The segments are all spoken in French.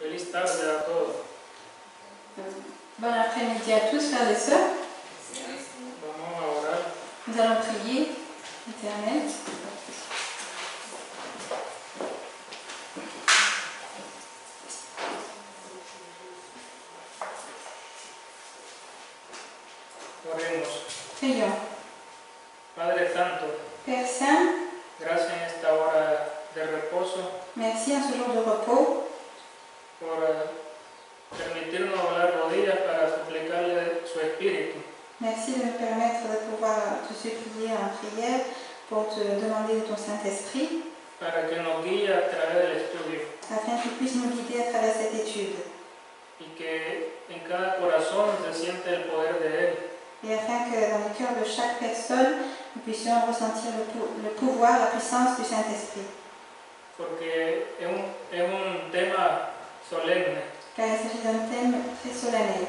Feliz tarde a todos. Bon après-midi à tous, frères et sœurs. Vamos a orar. Nous allons prier, Éternel. Oremos. Prions. Padre Santo, Père Saint, gracias en esta hora de reposo merci en ce jour de repos por permitirnos doblar rodillas para suplicarle su espíritu, Merci de me permettre de pouvoir te supplier en prière pour te demander de ton Saint-Esprit para que nos guíe a través del estudio afin que tu puisses nous guider à travers cette étude y que en cada corazón se siente el poder de Él, et afin que dans le cœur de chaque personne, nous puissions ressentir le pouvoir, la puissance du Saint-Esprit. porque es un tema solemne. Car il s'agit d'un thème très solennel.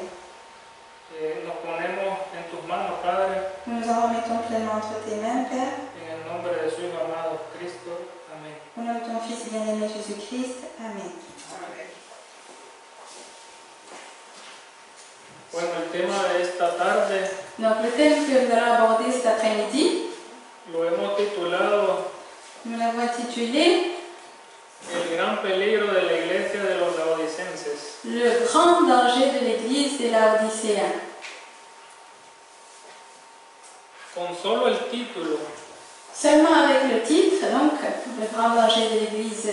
Nos ponemos en tus manos, Padre, Nous nous en remettons pleinement entre tes mains, Père, en el nombre de su Hijo amado Cristo. Amén. au nom de ton Fils bien-aimé Jésus-Christ. Amen. Bueno, el tema de esta tarde Donc le thème que nous allons aborder cet après-midi, lo hemos titulado nous l'avons intitulé El gran peligro de la iglesia de los laodicenses. Le grand danger de l'Église des Laodicéens. Con solo el título Seulement avec le titre, donc, le grand danger de l'Église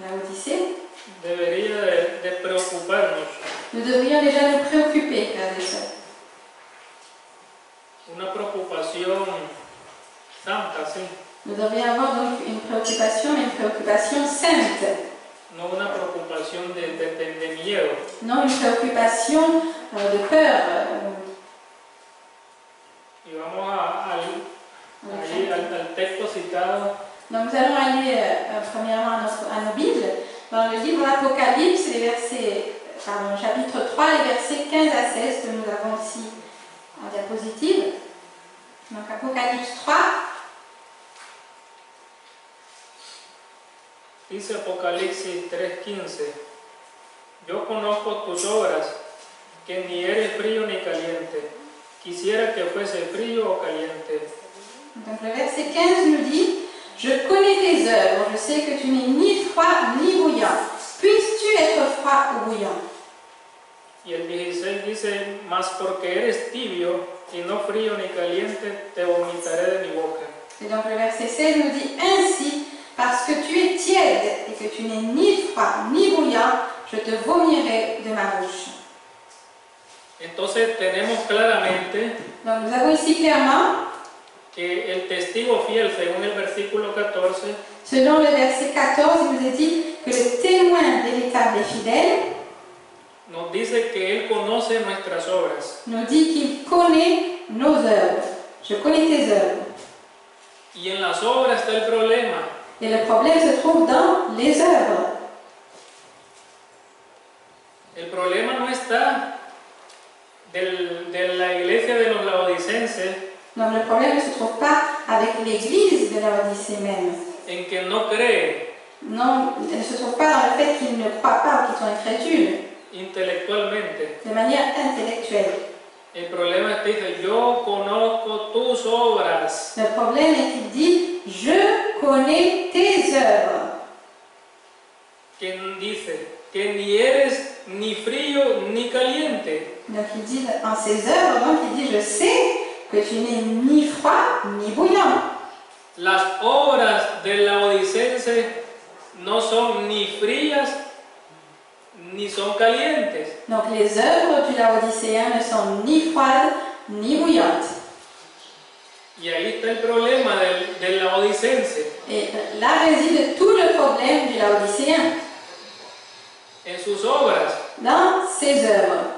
Laodicée, debería de preocuparnos. nous devrions déjà nous préoccuper, frères et sœurs. Una preocupación santa, sí, Nous devrions avoir donc une préoccupation, mais une préoccupation sainte. no una preocupación de miedo. Non une préoccupation de peur. Y vamos al texto citado Donc nous allons aller premièrement à nos Bibles. Dans le livre Apocalypse, chapitre 3, les versets 15 à 16 que nous avons ici en diapositive. Donc Apocalypse 3. Dice Apocalipsis 3:15, yo conozco tus obras, que ni eres frío ni caliente. Quisiera que fuese frío o caliente. Donc le verset 15 nous dit, je connais tes œuvres, je sais que tu n'es ni froid ni bouillant. Puisses-tu être froid ou bouillant? Y el 16 dice, mas porque eres tibio y no frío ni caliente, te vomitaré de mi boca. Et donc le verset 16 nous dit, ainsi, parce que tu es tiède et que tu n'es ni froid ni bouillant, je te vomirai de ma bouche. Entonces tenemos claramente Donc nous avons ici clairement, que el testigo fiel, según el versículo 14, selon le verset 14, il nous est dit que le témoin véritable et fidèle nos dice que él conoce nuestras obras. nous dit qu'il connaît nos œuvres. Je connais tes œuvres. Y en las obras está el problema. Et le problème se trouve dans les œuvres. El problema no está de la iglesia de los laodicenses Donc le problème ne se trouve pas avec l'église de Laodicée même. en que no cree Non, elle ne se trouve pas dans le fait qu'ils ne croient pas ou qu'ils sont incrédules, intelectualmente. de manière intellectuelle. El problema es que dice, yo conozco tus obras. Le problème est qu'il dit, je connais tes œuvres. Que dice que ni eres ni frío ni caliente. Donc il dit, en ses œuvres, donc il dit, je sais que tu n'es ni froid ni bouillant. Las obras del laodicense no son ni frías ni son calientes. Donc les œuvres du Laodicéen ne sont ni froides ni bouillantes. Y ahí está el problema del laodicense. Et là réside tout le problème du Laodicéen, En sus obras. dans ses œuvres.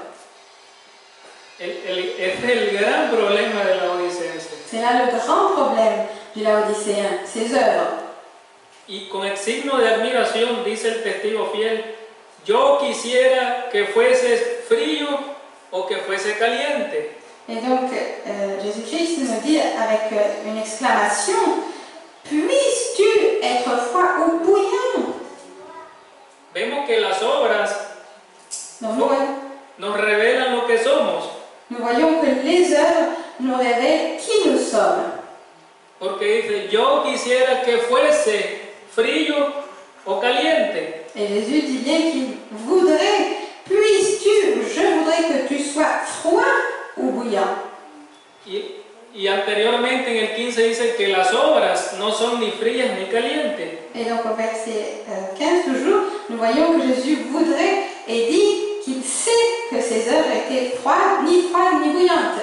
Es el gran problema del laodicense. C'est là le grand problème du Laodicéen, ses œuvres. Y con el signo de admiración dice el testigo fiel, yo quisiera que fueses frío o que fuese caliente. Et donc Jésus-Christ nous dit avec une exclamation, puisses-tu être froid ou bouillant? Vemos que las obras que fuese frío o caliente. Et Jésus dit bien qu'il voudrait, je voudrais que tu sois froid ou bouillant. Y anteriormente en el 15 dice que las obras no son ni frías ni calientes. Et donc au verset 15 toujours, nous voyons que Jésus voudrait et dit qu'il sait que ses œuvres étaient ni froides ni bouillantes.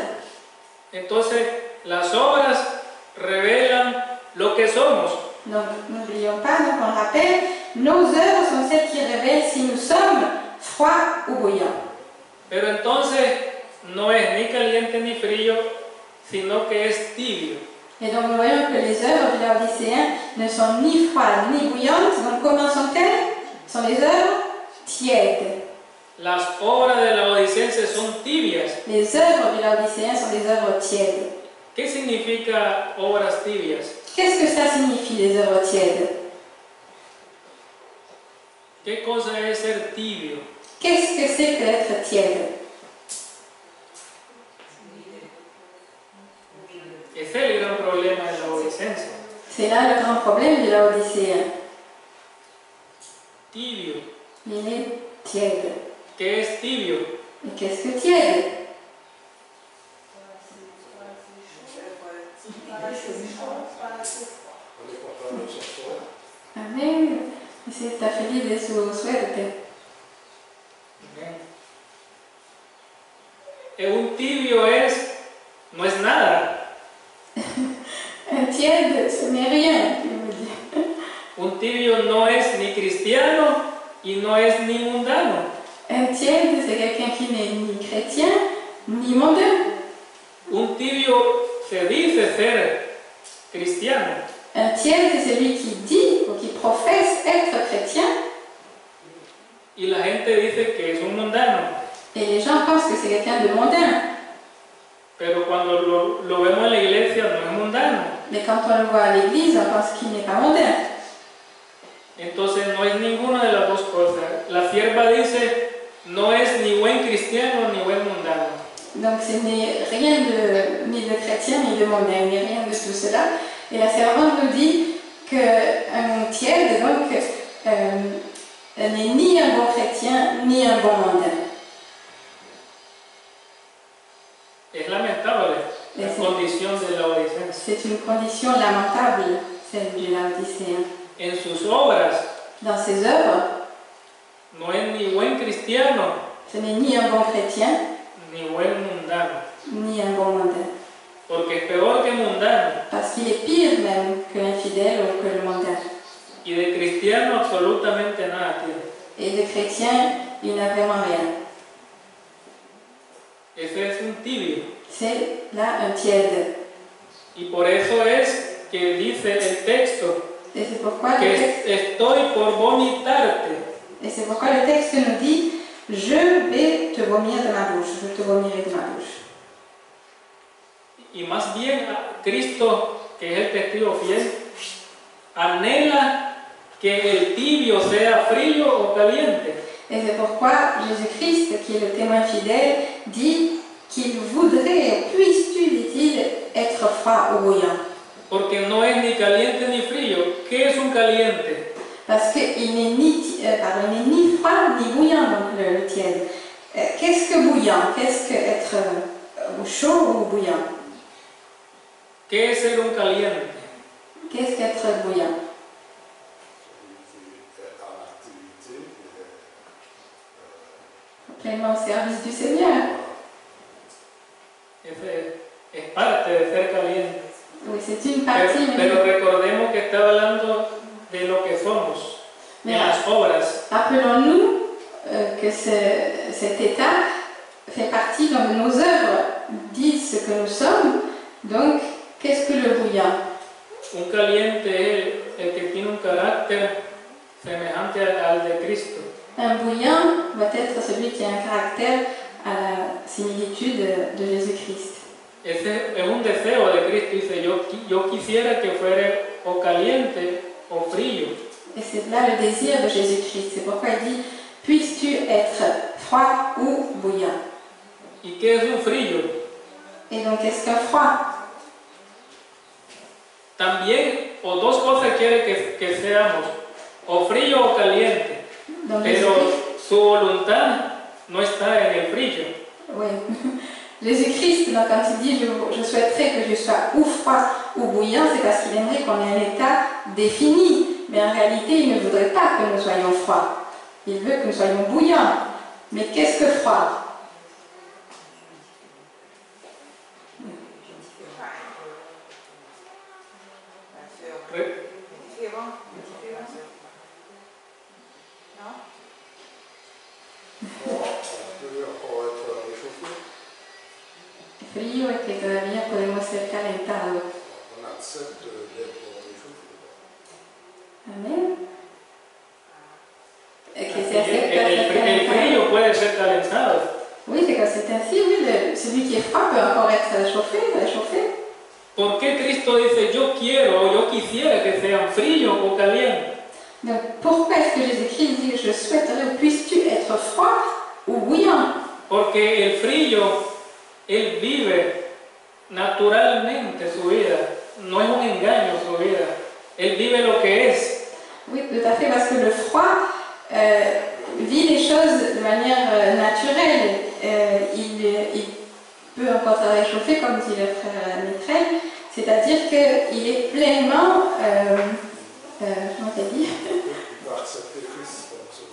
Entonces las obras revelan lo que somos. Donc n'oublions pas, donc on rappelle, nos œuvres sont celles qui révèlent si nous sommes froids ou bouillants. Pero entonces no es ni caliente ni frío, sino que es tibio. Et donc nous voyons que les œuvres du Laodicéen ne sont ni froides ni bouillantes. Donc comment sont-elles? Ce sont les œuvres tièdes. Las obras de Laodicense son tibias. Les œuvres du Laodicéen sont des œuvres tièdes. ¿Qué significa obras tibias? Qu'est-ce que ça signifie, les œuvres tièdes? ¿Qué cosa es ser tibio? Qu'est-ce que c'est que d'être tiède? Ese es el gran problema de la Laodicense. C'est là le grand problème du Laodicéen. Tibio. Il est tiède. ¿Qué es tibio? Et qu'est-ce que tiède? Amén. Sí, está feliz de su suerte. Un tibio no es nada. Un tiède, ce n'est rien, je veux dire. Un tibio no es ni cristiano y no es ni mundano. Un tiède, c'est quelqu'un qui n'est ni chrétien, ni mondain. Un tibio se dice ser cristiano. Un tiède, c'est celui qui dit ou qui professe être chrétien. Y la gente dice que es un mundano. Et les gens pensent que c'est quelqu'un de mondain. Pero cuando lo vemos en la iglesia no es mundano. Mais quand on le voit à l'église, on pense qu'il n'est pas mondain. Entonces no es ninguna de las dos cosas. La sierva dice, no es ni buen cristiano ni buen mundano. Donc ce n'est rien ni de chrétien ni de mondain, il n'y a rien de tout cela. Et la servante nous dit qu'un tiède, donc, n'est ni un bon chrétien ni un bon mondain. Es lamentable la condición de la Laodicense. C'est une condition lamentable, celle du Laodicéen. En sus obras, dans ses œuvres, no es ni buen cristiano, ce n'est ni un bon chrétien, ni buen mundano, ni un bon mondain. Porque es peor que mundano. Parce qu'il est pire même que l'infidèle ou que le mondain. Y de cristiano absolutamente nada tiene. Et de chrétien, il n'a vraiment rien. Ese es un tibio. C'est là un tiède. Y por eso es que dice el texto Et c'est pourquoi que estoy por vomitarte. Et c'est pourquoi le texte nous dit, je vais te vomir de ma bouche, je te vomirai de ma bouche. Y más bien Cristo, que es el testigo fiel, anhela que el tibio sea frío o caliente. Et c'est pourquoi Jésus-Christ, qui est le témoin fidèle, dit qu'il voudrait, puisses-tu, dit-il, être froid ou bouillant. Porque no es ni caliente ni frío. ¿Qué es un caliente? Parce qu'il n'est ni froid ni bouillant, donc le tiède. Qu'est-ce que bouillant? Qu'est-ce que être chaud ou bouillant? ¿Qué es ser un caliente? Qu'est-ce qu'être bouillant? Pleinement au service du Seigneur. Es parte de ser caliente. Oui, c'est une partie. Pero recordemos que está hablando de lo que somos, de las obras. Rappelons-nous que cet état fait partie de nos œuvres, disent ce que nous sommes. Donc, qu'est-ce que le bouillant? Un caliente es el que tiene un carácter semejante al de Cristo. Un bouillant va être celui qui a un caractère à la similitude de Jésus-Christ. Ese es un deseo de Cristo. Dice, yo quisiera que fuera o caliente o frío. Et c'est là le désir de Jésus-Christ. C'est pourquoi il dit, puisses-tu être froid ou bouillant? ¿Y qué es un frío? Et donc, qu'est-ce qu'un froid? También o dos cosas quiere que seamos, o frío o caliente, Dans pero Jésus-Christ, su voluntad no está en el frío. oui. Jésus-Christ, donc, quand il dit je souhaiterais que je sois ou froid ou bouillant, c'est parce qu'il aimerait qu'on ait un état défini. Mais en réalité, il ne voudrait pas que nous soyons froids. Il veut que nous soyons bouillants. Mais qu'est-ce que froid? Frío es que todavía podemos ser calentados. On accepte d'être réchauffé. Amén. Que se El acepta ser calentado. frío puede ser calentado. Oui, c'est que c'est ainsi, oui, celui qui est froid peut encore être réchauffé. ¿Por qué Cristo dice yo quiero o yo quisiera que sean fríos o calientes? Donc pourquoi est-ce que Jésus-Christ dit je souhaiterais, puisses-tu être froid ou bouillant? Porque el frío, él vive naturalmente su vida, no es un engaño su vida, él vive lo que es. Oui, tout à fait, parce que le froid vit les choses de manière naturelle. Il peut encore se réchauffer, comme dit le frère Métrel, c'est-à-dire qu'il est pleinement, comment t'as dit?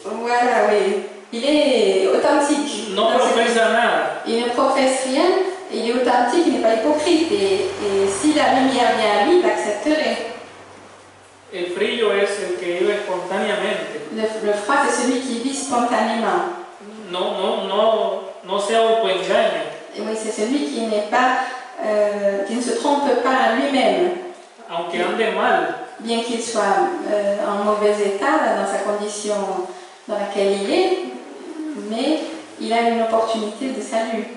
Voilà, oui. Il est authentique. No profesa nada. Il ne professe rien, il est authentique, il n'est pas hypocrite. Et si la lumière vient à lui, il l'accepterait. El frío es el que vive espontáneamente. Le froid, c'est celui qui vit spontanément. No se autoengaña. Et oui, c'est celui qui n'est pas, qui ne se trompe pas à lui-même. Aunque ande mal. Bien qu'il soit en mauvais état, dans sa condition dans laquelle il est, mais il a une opportunité de salut.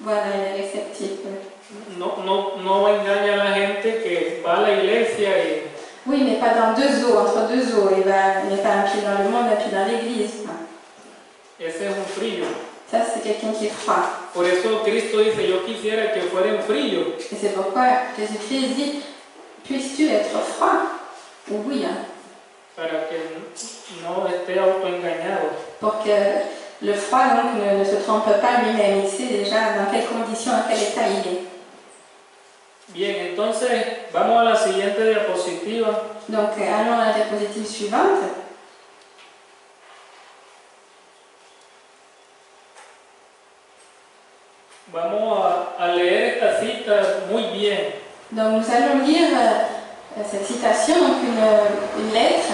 Voilà, il est réceptif. No engaña a la gente que va a la iglesia y... Oui, mais pas dans deux eaux, entre deux eaux. Il n'est pas un pied dans le monde, un pied dans l'église. Ese es un frío. Ça, c'est quelqu'un qui est froid. Por eso Cristo dice, yo quisiera que fueran fríos. Et c'est pourquoi Jésus-Christ dit, puisses-tu être froid ou bouillant? Para que no esté autoengañado. Pour que le froid donc, ne se trompe pas lui-même. Il sait déjà dans quelles conditions, dans quel état il est. Bien, entonces vamos a la siguiente diapositiva. Donc, allons à la diapositive suivante. Vamos a leer esta cita muy bien. Donc, nous allons lire cette citation, donc une lettre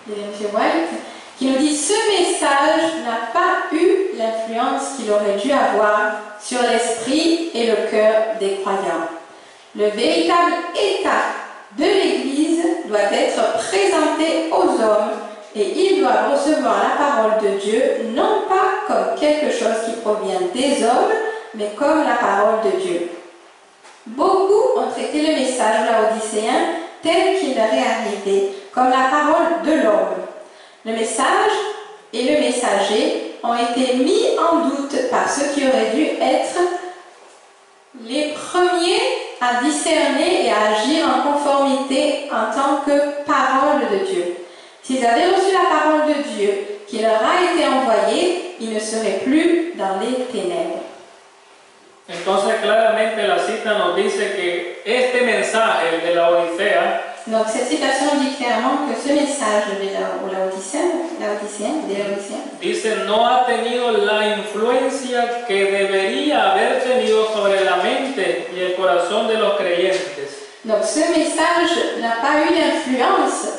de M. White, qui nous dit « Ce message n'a pas eu l'influence qu'il aurait dû avoir sur l'esprit et le cœur des croyants. Le véritable état de l'Église doit être présenté aux hommes et ils doivent recevoir la parole de Dieu non pas comme quelque chose qui provient des hommes, mais comme la parole de Dieu. Beaucoup ont traité le message laodicéen tel qu'il leur est arrivé, comme la parole de l'homme. Le message et le messager ont été mis en doute par ceux qui auraient dû être les premiers à discerner et à agir en conformité en tant que parole de Dieu. S'ils avaient reçu la parole de Dieu qui leur a été envoyée, ils ne seraient plus dans les ténèbres. Entonces claramente la cita nos dice que este mensaje, el de la Odisea, Donc cette citation dit clairement que ce message aux Laodicéens, dice no ha tenido la influencia que debería haber tenido sobre la mente y el corazón de los creyentes. Donc ce message n'a pas eu l'influence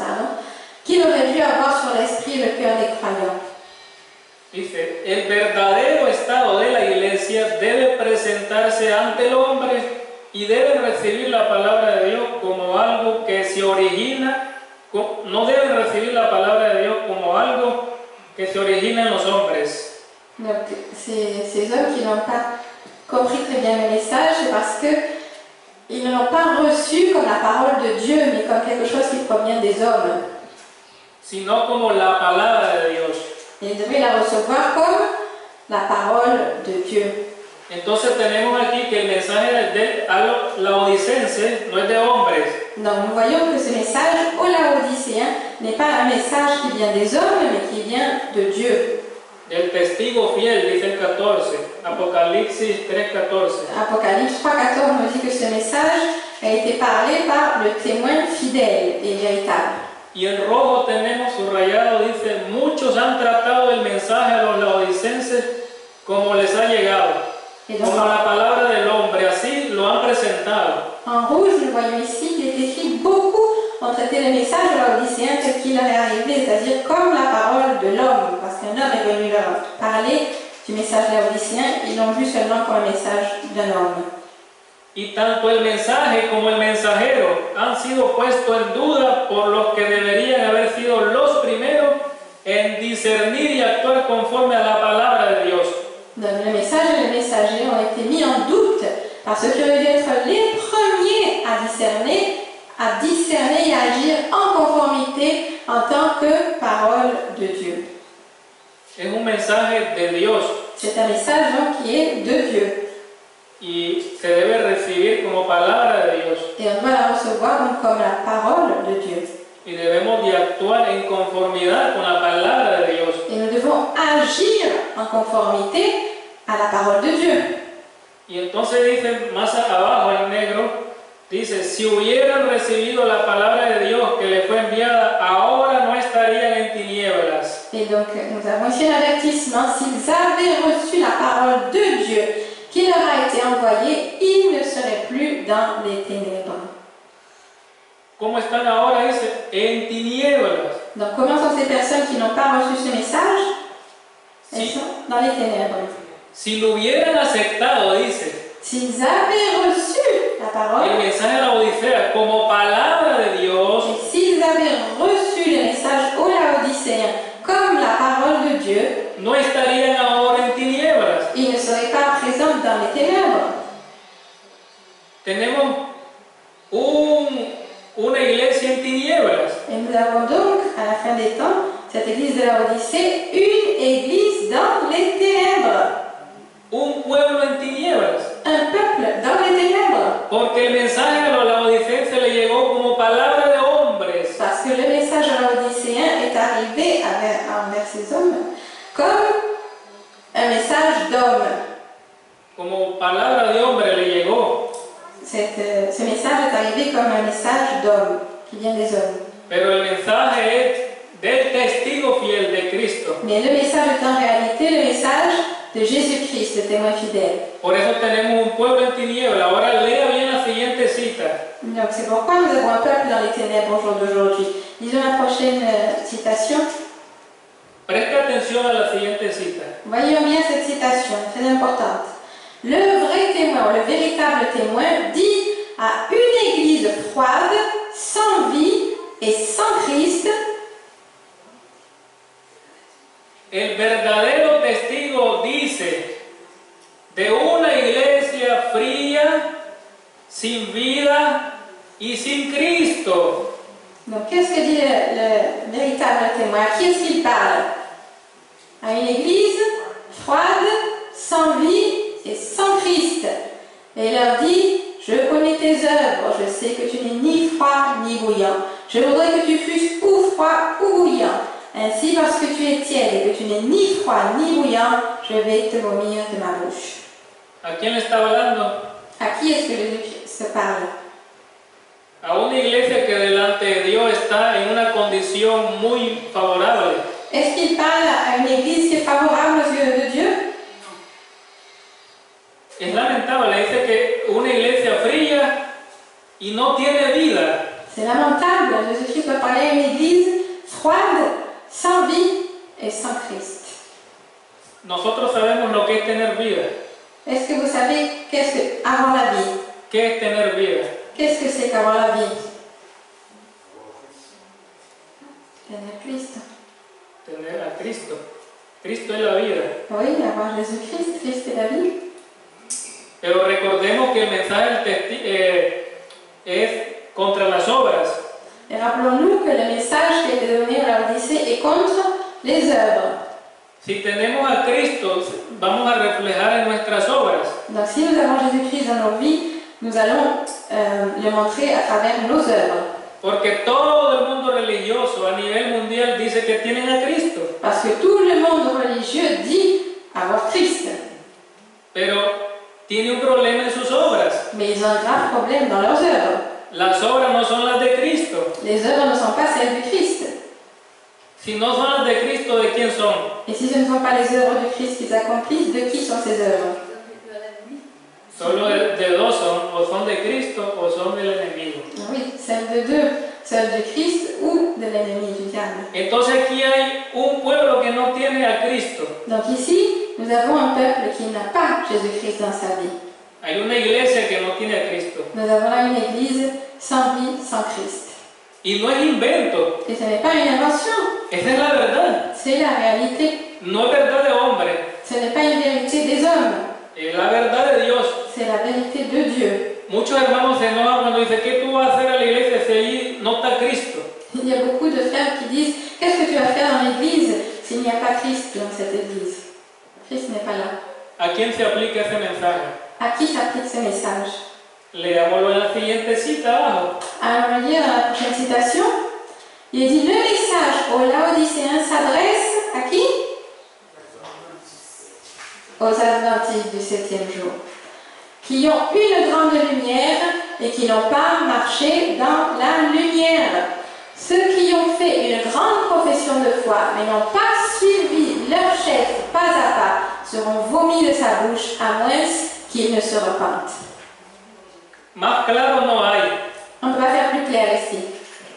qu'il aurait dû avoir sur l'esprit et le cœur des croyants. Dice, el verdadero estado de la iglesia debe presentarse ante el hombre y deben recibir la palabra de Dios como algo que se origina, no deben recibir la palabra de Dios como algo que se origina en los hombres. Donc ces hommes qui n'ont pas compris très bien le message, c'est parce qu'ils ne l'ont pas reçu comme la parole de Dieu, mais comme quelque chose qui provient des hommes. Sino como la palabra de Dios. Et ils devaient la recevoir comme la parole de Dieu. Entonces tenemos aquí que el mensaje a los laodicenses no es de hombres. Donc nous voyons que ce message aux Laodicéens n'est pas un message qui vient des hommes, mais qui vient de Dieu. El testigo fiel, dice el 14, Apocalipsis 3:14. Apocalypse 3:14 nous dit que ce message a été parlé par le témoin fidèle et véritable. Y en rojo tenemos subrayado, dice, muchos han tratado el mensaje a los laodicenses como les ha llegado, como la palabra del hombre, así lo han presentado. En rouge, nous voyons ici qu'il est écrit beaucoup ont traité le message aux Laodicéens tel qu'il leur est arrivé, c'est-à-dire comme la parole de l'homme, parce qu'un homme est venu leur parler du message laodicéen, ils l'ont vu seulement comme un message d'un homme. Y tanto el mensaje como el mensajero han sido puestos en duda por los que deberían haber sido los primeros en discernir y actuar conforme a la palabra de Dios. Donc le message et le messager ont été mis en doute par ceux qui auraient dû être les premiers à discerner et à agir en conformité en tant que parole de Dieu. Es un mensaje de Dios. C'est un message donc qui est de Dieu. Y se debe recibir como palabra de Dios. Et on doit la recevoir donc comme la parole de Dieu. Y debemos de actuar en conformidad con la palabra de Dios. Et nous devons agir en conformité à la parole de Dieu. Y entonces dice más abajo en negro, dice, si hubieran recibido la palabra de Dios que le fue enviada, ahora no estarían en tinieblas. Et donc nous avons ici un avertissement, s'ils avaient reçu la parole de Dieu qui leur a été envoyée, ils ne seraient plus dans les ténèbres. ¿Cómo están ahora? Dice, en tinieblas. Donc comment sont ces personnes qui n'ont pas reçu ce message? Elles Si, sont dans les ténèbres. si lo hubieran aceptado, dice, S'ils avaient reçu la el parole, mensaje de la Odisea como palabra de Dios, et s'ils avaient reçu le message aux Laodicéens comme la parole de Dieu, no estarían ahora en tinieblas. ils ne seraient pas présents dans les ténèbres. Tenemos una iglesia en tinieblas. Et nous avons donc, à la fin des temps, cette église de la Odyssée, une église dans les ténèbres. Un pueblo en tinieblas. Un peuple dans les ténèbres. Porque el mensaje a los laodicenses le llegó como palabra de hombres. Parce que le message à l'Odysséen est arrivé envers ces hommes comme un message d'homme. Como palabra de hombre le llegó. Ce message est arrivé comme un message d'homme, qui vient des hommes. Pero el mensaje es del testigo fiel de Cristo. Mais le message est en réalité le message de Jésus-Christ, le témoin fidèle. Por eso tenemos un pueblo en tinieblas. Ahora lea bien la siguiente cita. Donc c'est pourquoi nous avons un peuple dans les ténèbres au jour d'aujourd'hui. Lisons la prochaine citation. Presta atención a la siguiente cita. Voyons bien cette citation, très importante. Le vrai témoin, le véritable témoin, dit à une église froide, sans vie et sans Christ. El verdadero testigo dice de una iglesia fría, sin vida y sin Cristo. Donc qu'est-ce que dit le véritable témoin? À qui est-ce qu'il parle? À une église froide, sans vie et sans Christ. Et il leur dit, je connais tes œuvres, je sais que tu n'es ni froid ni bouillant. Je voudrais que tu fusses ou froid ou bouillant. Ainsi, parce que tu es tiède et que tu n'es ni froid ni bouillant, je vais te vomir de ma bouche. ¿A quién le está hablando? À qui est-ce que Jésus parle? A una iglesia que delante de Dios está en una condición muy favorable. Est-ce qu'il parle à une église qui est favorable aux yeux de Dieu? Es lamentable, dice que una iglesia fría y no tiene vida. C'est lamentable, Jésus-Christ va parler à une église froide, sans vie et sans Christ. Nosotros sabemos lo que es tener vida. Est-ce que vous savez qu'est-ce que avoir la vie? ¿Qué es tener vida? Qu'est-ce que c'est qu'avoir la vie? Tener Christ. Tener a Cristo. Cristo es la vida. Oui, avoir Jésus-Christ, Christ est la vie. Pero recordemos que el mensaje es contra las obras. Et rappelons-nous que le message qui a été donné à l'Odyssée est contre les œuvres. Si tenemos a Cristo, vamos a reflejar en nuestras obras. Donc si nous avons Jésus-Christ dans nos vies, nous allons le montrer à travers nos œuvres. Porque todo el mundo religioso a nivel mundial dice que tienen a Cristo. Parce que tout le monde religieux dit avoir Christ. Pero tiene un problema en sus obras. Mais ils ont un grave problème dans leurs œuvres. Las obras no son las de Cristo. Les œuvres ne sont pas celles du Christ. Si no son las de Cristo, ¿de quién son? Et si ce ne sont pas les œuvres du Christ qu'ils accomplissent, de qui sont ces œuvres? Solo de dos son, o son de Cristo o son del enemigo. Oui, celles de deux, celles du Christ ou de l'ennemi, du diable. Entonces aquí hay un pueblo que no tiene a Cristo. Donc ici, nous avons un peuple qui n'a pas Jésus-Christ dans sa vie. Hay una iglesia que no tiene a Cristo. Nous avons là une église sans vie, sans Christ. Y no es invento, Et ce n'est pas une invention, esa es la verdad. c'est la réalité. No es verdad de hombre, Ce n'est pas une vérité des hommes, es la verdad de Dios. c'est la vérité de Dieu. Muchos hermanos se enojan cuando dicen, ¿qué tú vas a hacer a la iglesia si allí no está Cristo? Il y a beaucoup de frères qui disent « Qu'est-ce que tu vas faire dans l'église s'il n'y a pas Christ dans cette église ?» Christ n'est pas là. ¿A quién se aplica ese mensaje? À qui s'applique ce message? Leámoslo en la siguiente cita abajo. Alors, on va lire dans la prochaine citation. Il dit « Le message aux Laodicéens s'adresse à qui? Aux Adventistes du 7e jour, qui ont une grande lumière et qui n'ont pas marché dans la lumière. Ceux qui ont fait une grande profession de foi mais n'ont pas suivi leur chef pas à pas seront vomis de sa bouche à moins qu'ils ne se repentent. » Más claro no hay. On ne peut pas faire plus clair ici.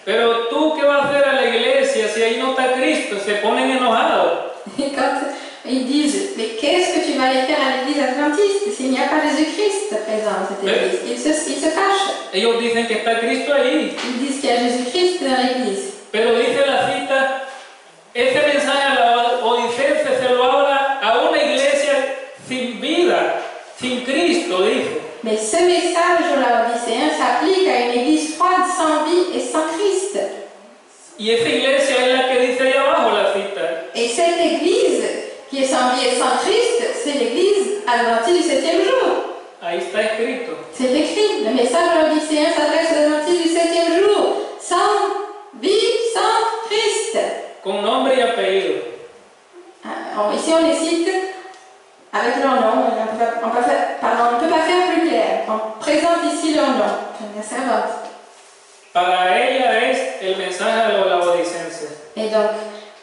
Pero tú, ¿qué vas a hacer a la iglesia si ahí no está Cristo? Se ponen enojados. Et quand ils disent « Mais qu'est-ce que tu vas aller faire à l'église adventiste s'il n'y a pas Jésus-Christ présent dans cette église ?» Ils se cachent. Ellos dicen que está Cristo ahí. Ils disent qu'il y a Jésus-Christ dans l'église. Pero dice la cita, ese mensaje a la odicense se lo habla a una iglesia sin vida, sin Cristo, dice. Mais ce message aux Laodicéens s'applique à une église froide, sans vie et sans Christ. Y esa iglesia es la que dice ahí abajo la cita. Et cette église qui est sans vie et sans Christ, c'est l'église adventiste du 7e jour. Ahí está escrito. C'est écrit. Le message aux Laodicéens s'adresse aux adventistes du 7e jour. Sans vie, sans Christ. Con nombre y apellido. Ici on les cite avec leur nom. On ne peut pas faire plus clair. On présente ici leur nom. Je me servante. Para ella es el mensaje a los laodicenses. Et donc,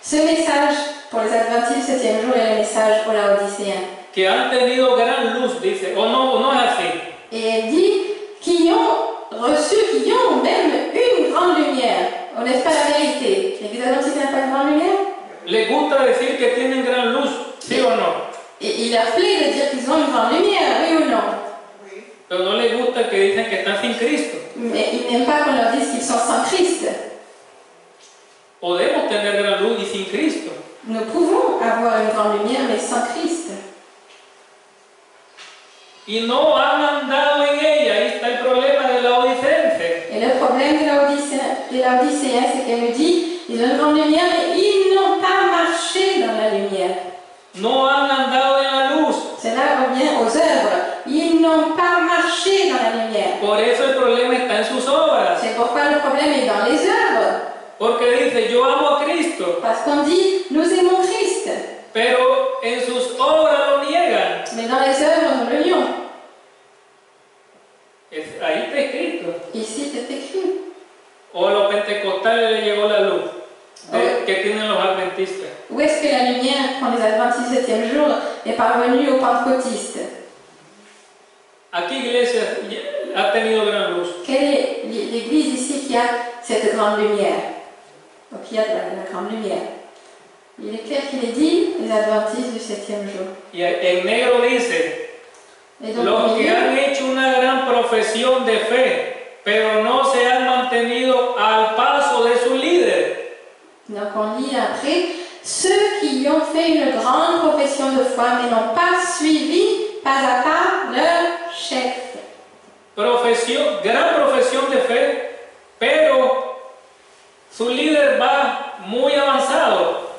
ce message pour les adventistes du 7e jour est le message aux Laodicéens. Que han tenido gran luz, dice. O no es así. Et elle dit qui ont reçu, qui ont même une grande lumière. On n'est pas la vérité. L'église adventiste n'a pas une grande lumière? Les gusta decir que tienen gran luz, ¿sí o no? Et il leur plaît de dire qu'ils ont une grande lumière, oui ou non? Pero no les gusta que dicen que están sin Cristo. Mais ils n'aiment pas qu'on leur dise qu'ils sont sans Christ. Podemos tener gran luz y sin Cristo. Nous pouvons avoir une grande lumière, mais sans Christ. Y no han andado en ella. Ahí está el problema de la odicense. Et le problème des Laodicéens, c'est qu'elle nous dit ils ont une grande lumière, mais ils n'ont pas marché dans la lumière. No han andado en la luz. Cela revient aux œuvres. Ils n'ont pas marché dans la lumière. Por eso el problema está en sus obras. C'est pourquoi le problème est dans les œuvres. Porque dice, yo amo a Cristo. Parce qu'on dit, nous aimons Christ. Pero en sus obras lo niegan. Mais dans les œuvres, nous le nions. Ahí está escrito. Ici, c'est écrit. O a los pentecostales les llegó la luz que tienen los adventistas. Où est-ce que la lumière, quand les adventistes du 7e jour, est parvenue aux pentecôtistes? ¿A qué iglesia ha tenido gran luz? Quelle est l'église ici qui a cette grande lumière? Donc, il y a la grande lumière. Il est clair qu'il est dit, les adventistes du 7e jour. Y en negro dice, Et donc, los que han hecho una gran profesión de fe, pero no se han mantenido al paso de su líder. donc on lit après, ceux qui ont fait une grande profession de foi, mais n'ont pas suivi pas à pas leur chef. Gran profesión de fe, pero su líder va muy avanzado.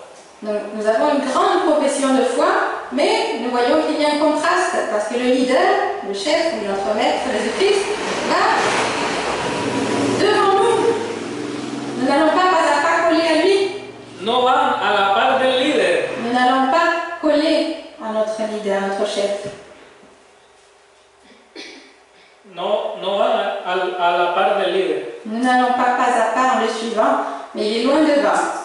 Donc nous avons une grande profession de foi, Mais nous voyons qu'il y a un contraste parce que le leader, le chef ou notre maître, Jésus-Christ, va devant nous. Nous n'allons pas à pas coller à lui. No van a la par del líder. Nous n'allons pas coller à notre leader, à notre chef. No van a la par del líder. Nous n'allons pas à pas en le suivant, mais il est loin devant.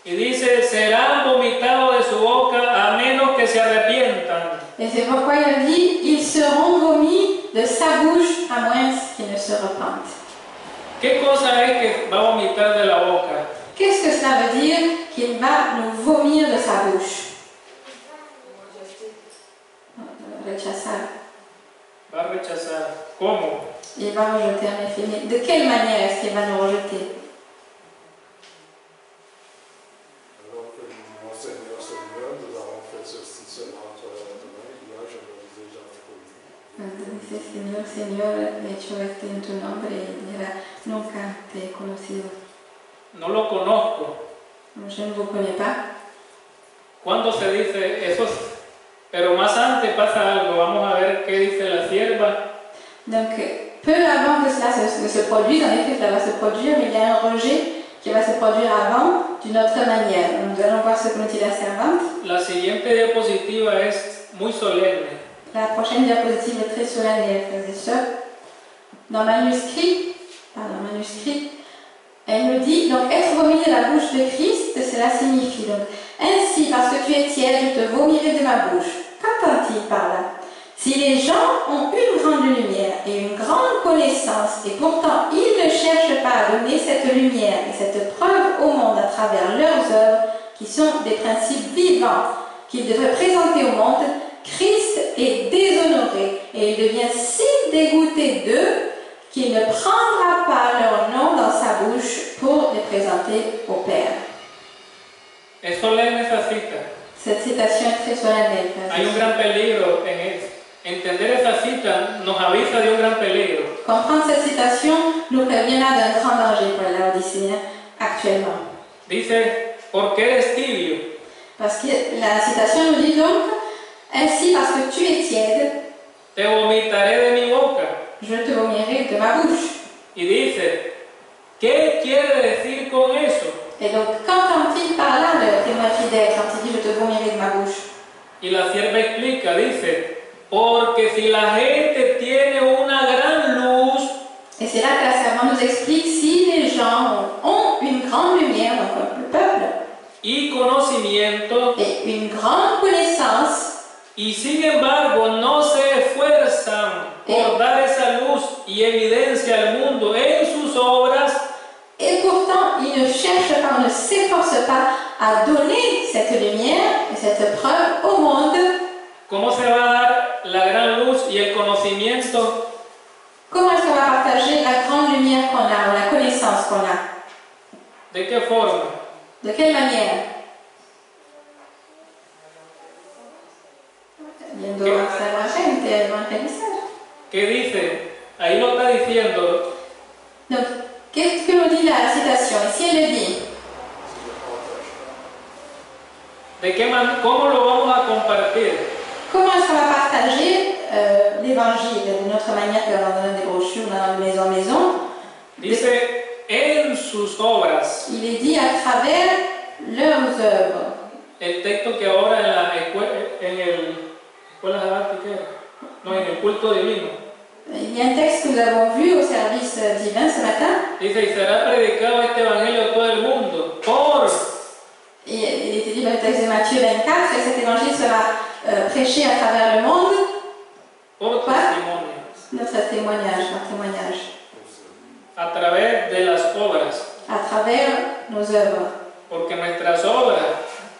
Y dice, serán vomitados de su boca a menos que se arrepientan. Et c'est pourquoi il dit, ils seront vomis de sa bouche à moins qu'ils ne se repentent. ¿Qué cosa es que va a vomitar de la boca? Qu'est-ce que cela veut dire qu'il va nous vomir de sa bouche? Rechazar. Va a rechazar. ¿Cómo? Il va rejeter en effet. Mais de quelle manière est-ce qu'il va nous rejeter? Alors que mon Seigneur, Seigneur, nous avons fait ceci, cela entre demain, il y a, je ne les ai jamais connus. Dice, Señor, Señor, he hecho esto en tu nombre y dirá, nunca te he conocido. No lo conozco. Je ne vous connais pas. ¿Cuándo se dice eso? Pero más antes pasa algo. Vamos a ver qué dice la sierva. Donc, peu avant que cela se produise, en effet, cela va se produire, mais il y a un rejet qui va se produire avant d'une autre manière. Nous allons voir ce que nous dit la servante. La siguiente diapositiva es muy solemne. La prochaine diapositive est très solennelle, frères et sœurs. Dans le manuscrit, elle nous dit, donc être vomi de la bouche de Christ, cela signifie donc, ainsi, parce que tu es tiède, je te vomirai de ma bouche. Qu'entend-il par là? Si les gens ont une grande lumière et une grande connaissance, et pourtant ils ne cherchent pas à donner cette lumière et cette preuve au monde à travers leurs œuvres, qui sont des principes vivants qu'ils devraient présenter au monde, Christ est déshonoré et il devient si dégoûté d'eux qu'il ne prendra pas leur nom dans sa bouche pour les présenter au Père. Es solemne esa cita. Cette citation est très solennelle. Hay un gran peligro en eso. Entender esa cita nos avisa de un gran peligro. Comprendre cette citation nous préviendra d'un grand danger pour les Laodicéens actuellement. Dice, porque eres tibio. Parce que la citation nous dit donc, ainsi parce que tu es tiède, Te vomitaré de mi boca. je te vomirai de ma bouche. Y dice, ¿qué quiere decir con eso? Et donc, qu'entend-il par là, le témoin fidèle, quand il dit je te vomirai de ma bouche? Y la sierva explica, dice, porque si la gente tiene una gran luz, Et c'est là que la servante nous explique, si les gens ont une grande lumière, donc le peuple, y conocimiento, et une grande connaissance, y sin embargo no se esfuerzan por dar esa luz y evidencia al mundo en sus obras, et pourtant ils ne cherchent pas, ne s'efforcent pas à donner cette lumière et cette preuve au monde, ¿cómo se va a dar la gran luz y el conocimiento? comment est-ce qu'on va partager la grande lumière qu'on a, ou la connaissance qu'on a? ¿De qué forma? De quelle manière? Yendo hasta la gente, evangelizar. ¿Qué dice? Ahí lo está diciendo. Donc, qu'est-ce que nous dit la citation? Ici, elle le dit. ¿De qué cómo lo vamos a compartir? Comment est-ce qu'on va partager l'évangile d'une autre manière que dans des brochures, dans de maison en maison? Dice, en sus obras. Il est dit à travers leurs œuvres. El texto que ahora en el escuela sabática, no, en el culto divino. Il y a un texte que nous avons vu au service divin ce matin. Dice, y será predicado este evangelio a todo el mundo por. Et il était dit dans le texte de Matthieu 24 que cet évangile sera prêché à travers le monde. Por testimonio. Notre témoignage. A través de las obras. À travers nos œuvres. Porque nuestras obras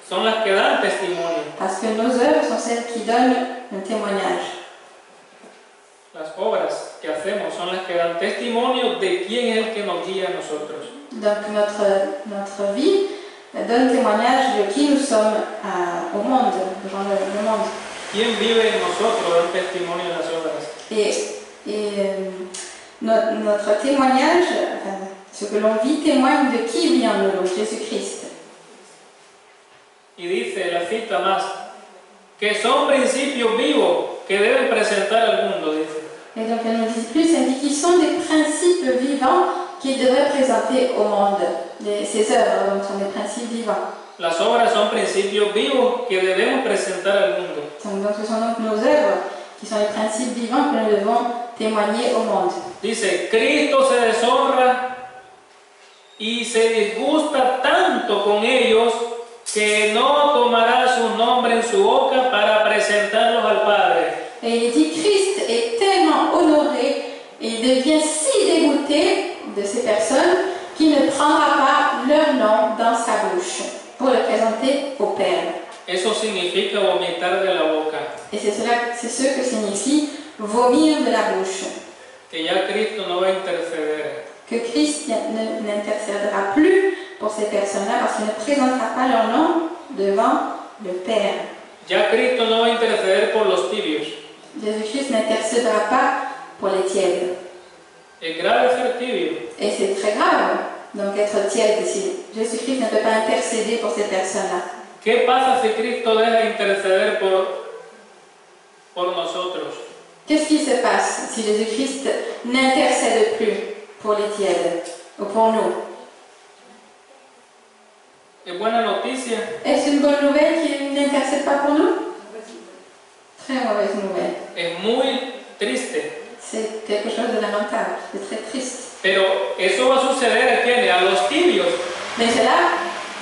son las que dan testimonio. Parce que nos œuvres sont celles qui donnent un témoignage. Las obras que hacemos son las que dan testimonio de quién es el que nos guía a nosotros. Donc notre vie donne témoignage de qui nous sommes au monde, devant le monde. ¿Quién vive en nosotros da testimonio de las obras? Et notre témoignage, ce que l'on vit, témoigne de qui vit en nous, donc Jésus-Christ. Y dice la cita más, que son principios vivos que deben presentar al mundo, dice. Et donc elle nous dit plus, elle dit qu'ils sont des principes vivants qu'il devrait présenter au monde. Ces œuvres donc, sont des principes vivants. Las obras son principios vivos que debemos presentar al mundo. Donc ce sont donc nos œuvres qui sont les principes vivants que nous devons témoigner au monde. Dice, Cristo se deshonra y se disgusta tanto con ellos que no tomará su nombre en su boca para presentarlos al Padre. Et il dit, Christ est tellement honoré et il devient si dégoûté de ces personnes qu'il ne prendra pas leur nom dans sa bouche pour le présenter au Père. Eso significa vomitar de la boca. Et c'est ce que signifie vomir de la bouche. Que ya Cristo no va a interceder. Que Christ n'intercédera plus pour ces personnes-là parce qu'il ne présentera pas leur nom devant le Père. Ya Cristo no va a interceder por los tibios. Jésus-Christ n'intercédera pas pour les tièdes. Es grave ser tibio. Et c'est très grave, donc être tiède si Jésus-Christ ne peut pas intercéder pour ces personnes-là. ¿Qué pasa si Cristo deja interceder por nosotros? Qu'est-ce qui se passe si Jésus-Christ n'intercède plus pour les tièdes ou pour nous? Es buena noticia. Est-ce une bonne nouvelle qu'il n'intercède pas pour nous? Très mauvaise nouvelle. Es muy triste. C'est quelque chose de lamentable, c'est très triste. Pero eso va a suceder a quiénes? A los tibios. Mais cela,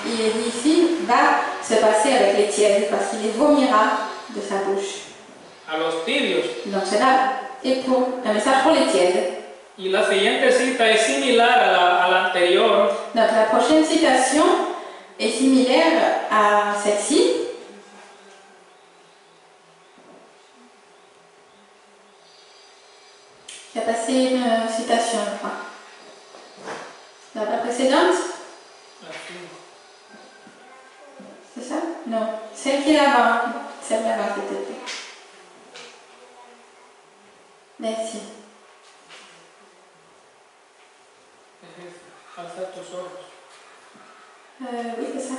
il est dit ici, va se passer avec les tièdes parce qu'il les vomira de sa bouche. A los tibios. Donc cela est pour un message pour les tièdes. Y la siguiente cita es similar a la anterior. Donc la prochaine citation est similaire à celle-ci. Il y a passé une citation, je crois. La précédente? C'est ça? Non. Celle qui est là-bas. Celle là-bas, s'il te plaît. Merci. Oui, c'est ça.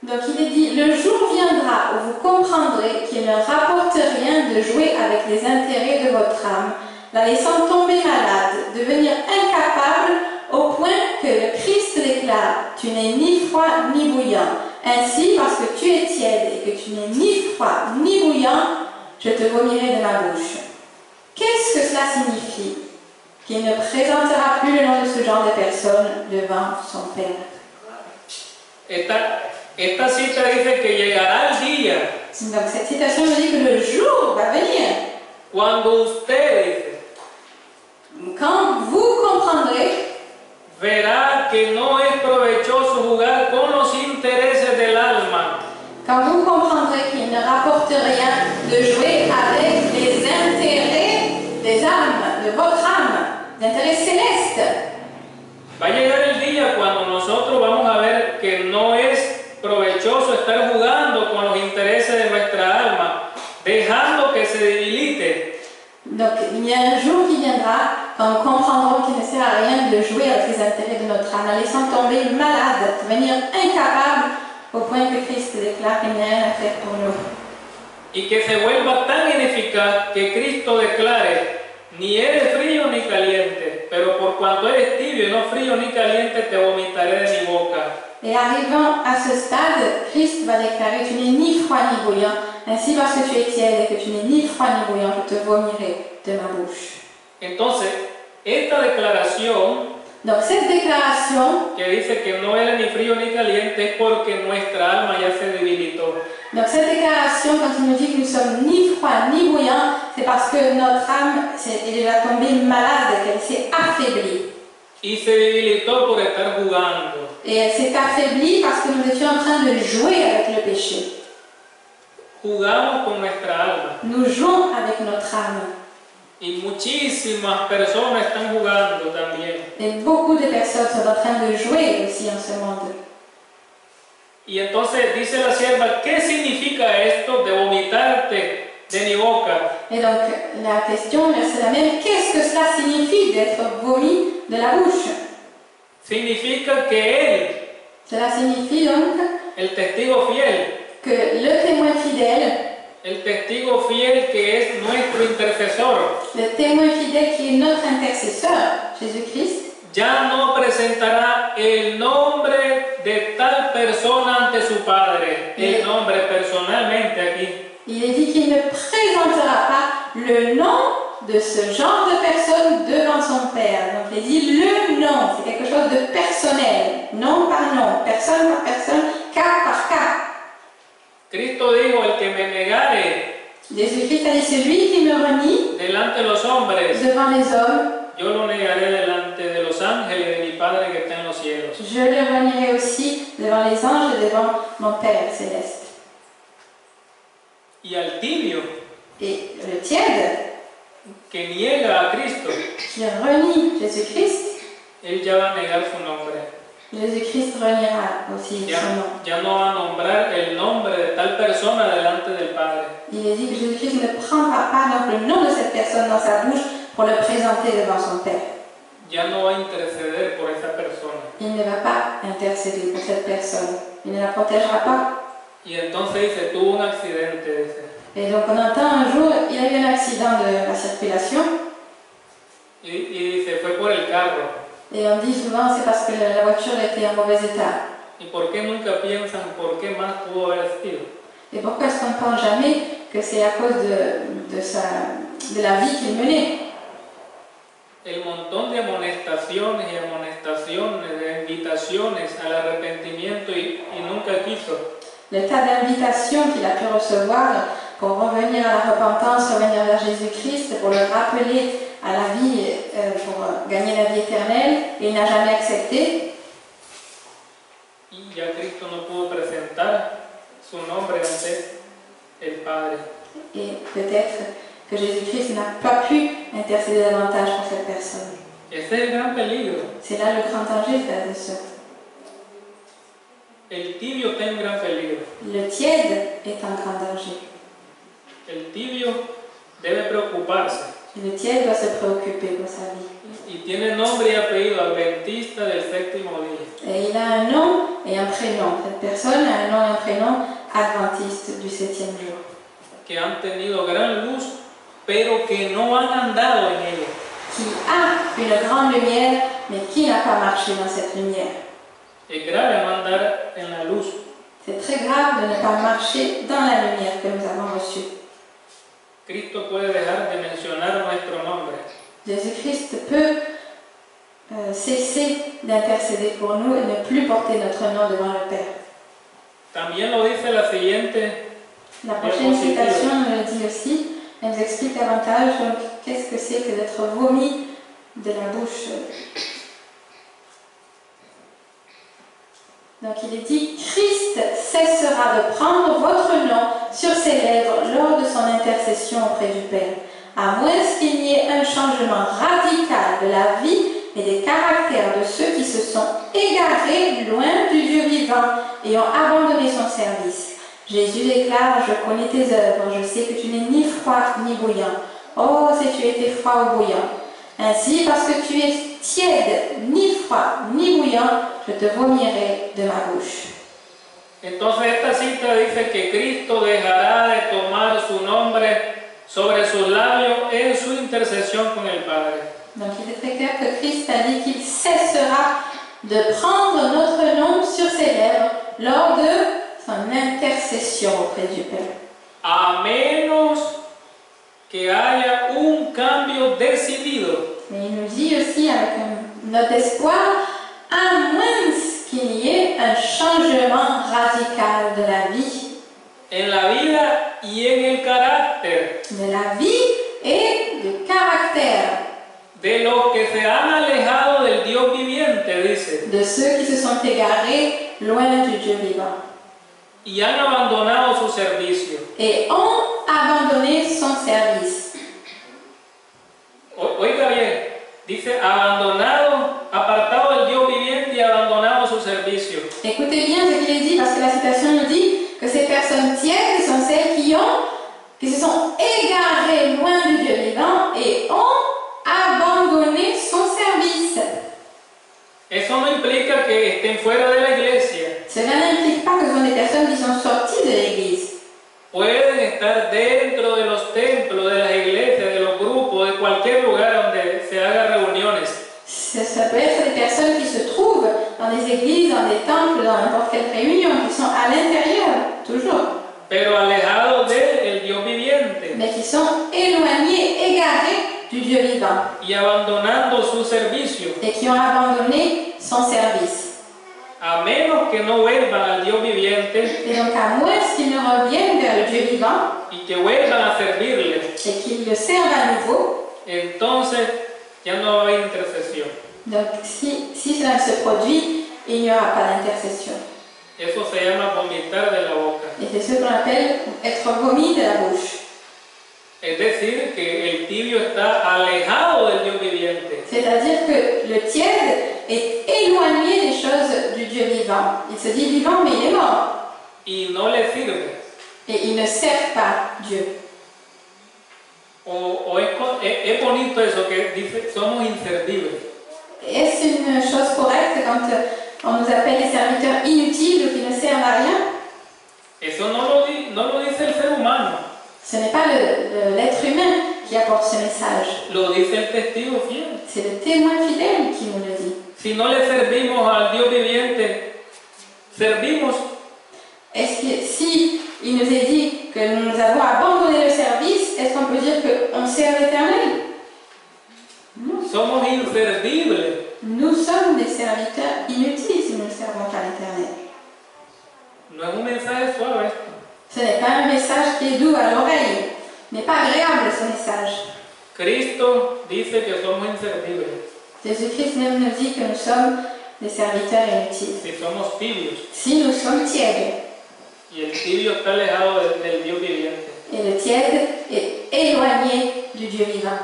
Donc il est dit, le jour viendra où vous comprendrez qu'il ne rapporte rien de jouer avec les intérêts de votre âme, la laissant tomber malade, devenir incapable au point que le Christ déclare, tu n'es ni froid ni bouillant. Ainsi, parce que tu es tiède et que tu n'es ni froid ni bouillant, je te vomirai de ma bouche. Qu'est-ce que cela signifie? Qu'il ne présentera plus le nom de ce genre de personnes devant son Père. Esta cita dice que llegará el día. Donc cette citation nous dit que le jour va venir. Cuando usted Quand vous comprendrez, verá que no es provechoso jugar con los intereses del alma. quand vous comprendrez qu'il ne rapporte rien de jouer avec les intérêts des âmes, de votre âme, d'intérêts célestes. Va a llegar el día cuando nosotros vamos a ver que no es provechoso estar jugando con los intereses de nuestra alma, dejando que se debilite. Donc il y a un jour qui viendra quand nous comprendrons qu'il ne sert à rien de jouer avec les intérêts de notre âme, en laissant tomber malade, devenir incapable au point que Christ déclare qu'il n'y a rien à faire pour nous. Y que se vuelva tan ineficaz que Cristo declare, ni eres frío ni caliente, pero por cuanto eres tibio y no frío ni caliente, te vomitaré de mi boca. Et arrivant à ce stade, Christ va déclarer, tu n'es ni froid ni bouillant, ainsi parce que tu es tiède et que tu n'es ni froid ni bouillant, je te vomirai de ma bouche. Entonces, esta declaración Donc cette déclaration, que dice que no eres ni frío ni caliente es porque nuestra alma ya se debilitó. donc cette déclaration, quand il nous dit que nous sommes ni froid ni bouillant, c'est parce que notre âme est déjà tombée malade, qu'elle s'est affaiblie. Y se debilitó por estar jugando. Et elle s'est affaiblie parce que nous étions en train de jouer avec le péché. Jugamos con nuestra alma. Nous jouons avec notre âme. Y muchísimas personas están jugando también. Et beaucoup de personnes sont en train de jouer aussi en ce monde. Y entonces dice la sierva, ¿qué significa esto de vomitarte de mi boca? Et donc la question c'est la même. Qu'est-ce que cela signifie d'être vomi de la bouche? Significa que él, Cela signifie donc el testigo fiel, que que le témoin fidèle, el testigo fiel que es nuestro intercesor, le témoin fidèle qui est notre intercesseur, Jésus-Christ, ya no presentará el nombre de tal persona ante su Padre, el nombre personalmente aquí. il est dit qu'il ne présentera pas le nom de ce genre de personne devant son Père. Donc il est dit le nom, c'est quelque chose de personnel, nom par nom, personne par personne, cas par cas. Cristo dijo, el que me negare Jésus-Christ a dit, celui qui me renie delante de los hombres, devant les hommes, yo lo negaré delante de los ángeles de mi Padre que está en los cielos. je le renierai aussi devant les anges et devant mon Père céleste. Y al tibio Et le tiède, que niega a Cristo, qui renie Jésus-Christ, él ya va a negar su nombre. Jésus-Christ reniera aussi son nom. Ya no va a nombrar el nombre de tal persona delante del Padre. Il est dit que Jésus-Christ ne prendra pas donc le nom de cette personne dans sa bouche pour le présenter devant son Père. Ya no va a interceder por esa persona. Il ne va pas intercéder pour cette personne. Il ne la protégera pas. Y entonces dice, tuvo un accidente, dice. Et donc on entend un jour, il a eu un accident de la circulation. Y dice, fue por el carro. Et on dit souvent c'est parce que la voiture était en mauvais état. ¿Y por qué nunca piensan por qué más pudo haber sido? Et pourquoi est-ce qu'on ne pense jamais que c'est à cause de la vie qu'il menait? El montón de amonestaciones y amonestaciones, de invitaciones al arrepentimiento y nunca quiso. Le tas d'invitations qu'il a pu recevoir pour revenir à la repentance, revenir vers Jésus-Christ, pour le rappeler à la vie, pour gagner la vie éternelle, il n'a jamais accepté. Y ya Cristo no pudo presentar su nombre ante el Padre. Et peut-être que Jésus-Christ n'a pas pu intercéder davantage pour cette personne. Ese es el gran peligro. C'est là le grand danger, frères et sœurs. El tibio está en gran peligro. Le tiède est en grand danger. El tibio debe preocuparse. Le tiède doit se préoccuper pour sa vie. Y tiene nombre y apellido, adventista del séptimo día. Et il a un nom et un prénom. Cette personne a un nom et un prénom adventiste du 7e jour. Que han tenido gran luz, pero que no han andado en ella. Qui a une grande lumière, mais qui n'a pas marché dans cette lumière. Es grave no andar en la luz. C'est très grave de ne pas marcher dans la lumière que nous avons reçue. Cristo puede dejar de mencionar nuestro nombre. Jésus-Christ peut cesser d'intercéder pour nous et ne plus porter notre nom devant le Père. También lo dice la siguiente. La prochaine citation nous le dit aussi. Elle nous explique davantage qu'est-ce que c'est que d'être vomi de la bouche. Donc il est dit, Christ cessera de prendre votre nom sur ses lèvres lors de son intercession auprès du Père, à moins qu'il n'y ait un changement radical de la vie et des caractères de ceux qui se sont égarés loin du Dieu vivant et ont abandonné son service. Jésus déclare, je connais tes œuvres, je sais que tu n'es ni froid ni bouillant. Oh, si tu étais froid ou bouillant. Ainsi, parce que tu es tiède, ni froid, ni bouillant, je te vomirai de ma bouche. Entonces esta cita dice que Cristo dejará de tomar su nombre sobre sus labios en su intercesión con el Padre. Donc il est très clair que Christ a dit qu'il cessera de prendre notre nom sur ses lèvres lors de son intercession auprès du Père. A menos que haya un cambio decidido. Mais il nous dit aussi avec notre espoir, à moins qu'il y ait un changement radical de la vie. En la vida y en el carácter. De la vie et du caractère. De los que se han alejado del Dios viviente, dice. De ceux qui se sont égarés loin du Dieu vivant. Y han abandonado su servicio. Et ont abandonné son service. Oiga bien, dice abandonado, apartado del Dios viviente y abandonado su servicio. Écoutez bien ce qu'il est dit, parce que la citation nous dit que ces personnes tièdes sont celles qui se sont égarées loin du Dieu vivant et ont abandonné son service. Eso no implica que estén fuera de la iglesia. Cela n'implique pas que ce sont des personnes qui sont sorties de l'Église. églises, dans des temples, dans n'importe quelle réunion, qui sont à l'intérieur, toujours, pero alejados del Dios viviente mais qui sont éloignés, égarés du Dieu vivant y abandonando su servicio, et qui ont abandonné son service. a menos que no vuelvan al Dios viviente Et donc, à moins qu'ils ne reviennent vers le Dieu vivant y que vuelvan a servirle, et qu'ils le servent à nouveau, entonces ya no va a haber intercesión. donc si cela se produit, il n'y aura pas d'intercession. Eso se llama vomitar de la boca. Et c'est ce qu'on appelle être vomi de la bouche. Es decir, que el tibio está alejado del Dios viviente. C'est-à-dire que le tiède est éloigné des choses du Dieu vivant. Il se dit vivant, mais il est mort. Y no le sirve. Et il ne sert pas Dieu. Es bonito eso que dice, somos inservibles. Est-ce une chose correcte quand on nous appelle des serviteurs inutiles ou qui ne servent à rien? Eso no lo dice el ser humano. Ce n'est pas l'être humain qui apporte ce message. Lo dice el testigo fiel. C'est le témoin fidèle qui nous le dit. Si no le servimos al Dios viviente, servimos. Est-ce que si il nous est dit que nous avons abandonné le service, est-ce qu'on peut dire qu'on sert l'Éternel? Non. Somos inservibles. Nous sommes des serviteurs inutiles si nous ne servons pas l'Éternel. No es un mensaje suave esto. Ce n'est pas un message qui est doux à l'oreille, n'est pas agréable ce message. Cristo dice que somos inservibles. Jésus-Christ même nous dit que nous sommes des serviteurs inutiles. Si somos tibios. Si nous sommes tièdes, Y el tibio está alejado del Dios viviente. et le tiède est éloigné du Dieu vivant.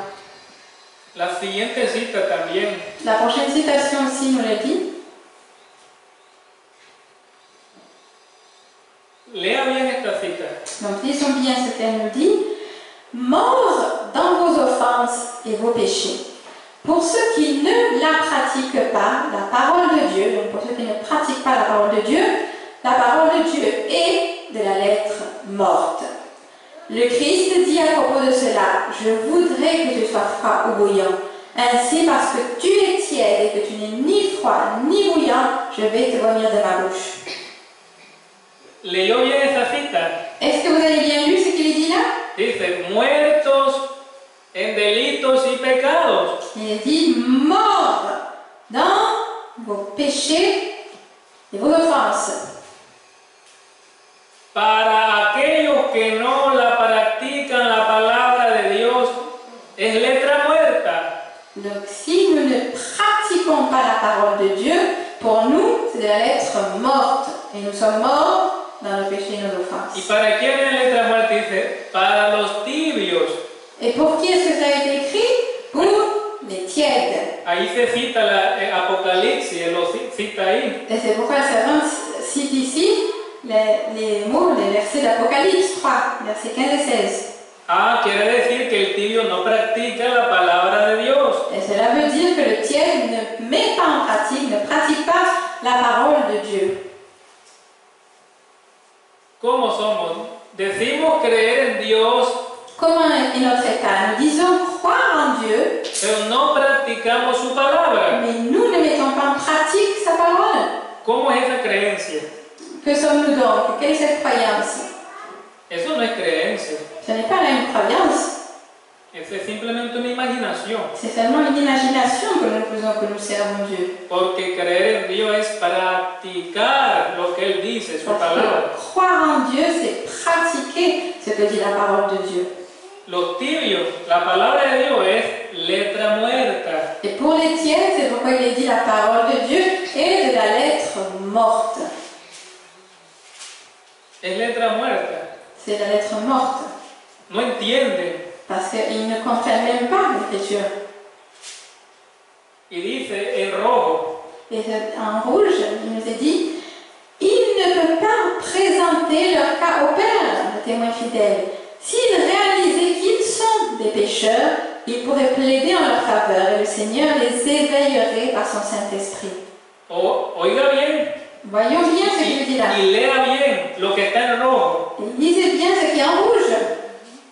La siguiente cita también. La prochaine citation aussi nous le dit. Lea bien esta cita. Donc lisons bien ce qu'elle nous dit. Morts dans vos offenses et vos péchés. Pour ceux qui ne la pratiquent pas, la parole de Dieu, donc pour ceux qui ne pratiquent pas la parole de Dieu, la parole de Dieu est de la lettre morte. Le Christ dit à propos de cela, je voudrais que tu sois froid ou bouillant. Ainsi, parce que tu es tiède et que tu n'es ni froid ni bouillant, je vais te vomir de ma bouche. ¿Leyó bien esa cita? Est-ce que vous avez bien lu ce qu'il dit là? Dice, muertos en delitos y pecados. Il dit mort dans vos péchés et vos offenses. Para aquellos que no la practican, la palabra de Dios es letra muerta. Donc si nous ne pratiquons pas la parole de Dieu, pour nous, c'est de la lettre morte. Et nous sommes morts dans nos péchés et nos ¿Y offenses. para quién es letra muerta? Dice, para los tibios. Et pour qui est-ce que ça a été écrit? Pour les tièdes. Ahí se cita Apocalipsis, él lo cita ahí. Et c'est pourquoi le savant cite ici les mots, les versets d'Apocalypse 3, versets 15 et 16. Ah, quiere decir que el tibio no practica la palabra de Dios. Et cela veut dire que le tiède ne met pas en pratique, ne pratique pas la parole de Dieu. ¿Cómo somos? Decimos creer en Dios, Comment est notre état? Nous disons croire en Dieu, pero no practicamos su palabra. mais nous ne mettons pas en pratique sa parole. ¿Cómo es esa creencia? Que sommes-nous donc? Quelle est cette croyance? Eso no es creencia, Ce n'est pas là une croyance, eso es simplemente una imaginación. c'est seulement une imagination que nous faisons, que nous servons Dieu. Porque creer en Dios es practicar lo que Él dice, su Parce palabra. que croire en Dieu, c'est pratiquer ce que dit la parole de Dieu. Los tibios, la palabra de Dios es letra muerta. Et pour les tièdes, c'est pourquoi il est dit la parole de Dieu est de la lettre morte. Es letra muerta. C'est la lettre morte. No entienden. Parce qu'ils ne comprennent même pas l'écriture. Y dice en rojo, Et en rouge, il nous est dit, ils ne peuvent pas présenter leur cas au Père, le témoin fidèle. S'ils réalisaient qu'ils sont des pécheurs, ils pourraient plaider en leur faveur et le Seigneur les éveillerait par son Saint-Esprit. oiga bien, Voyons bien ce qu'il dit là. y lea bien lo que está en rojo. Et lisez bien ce qui est en rouge.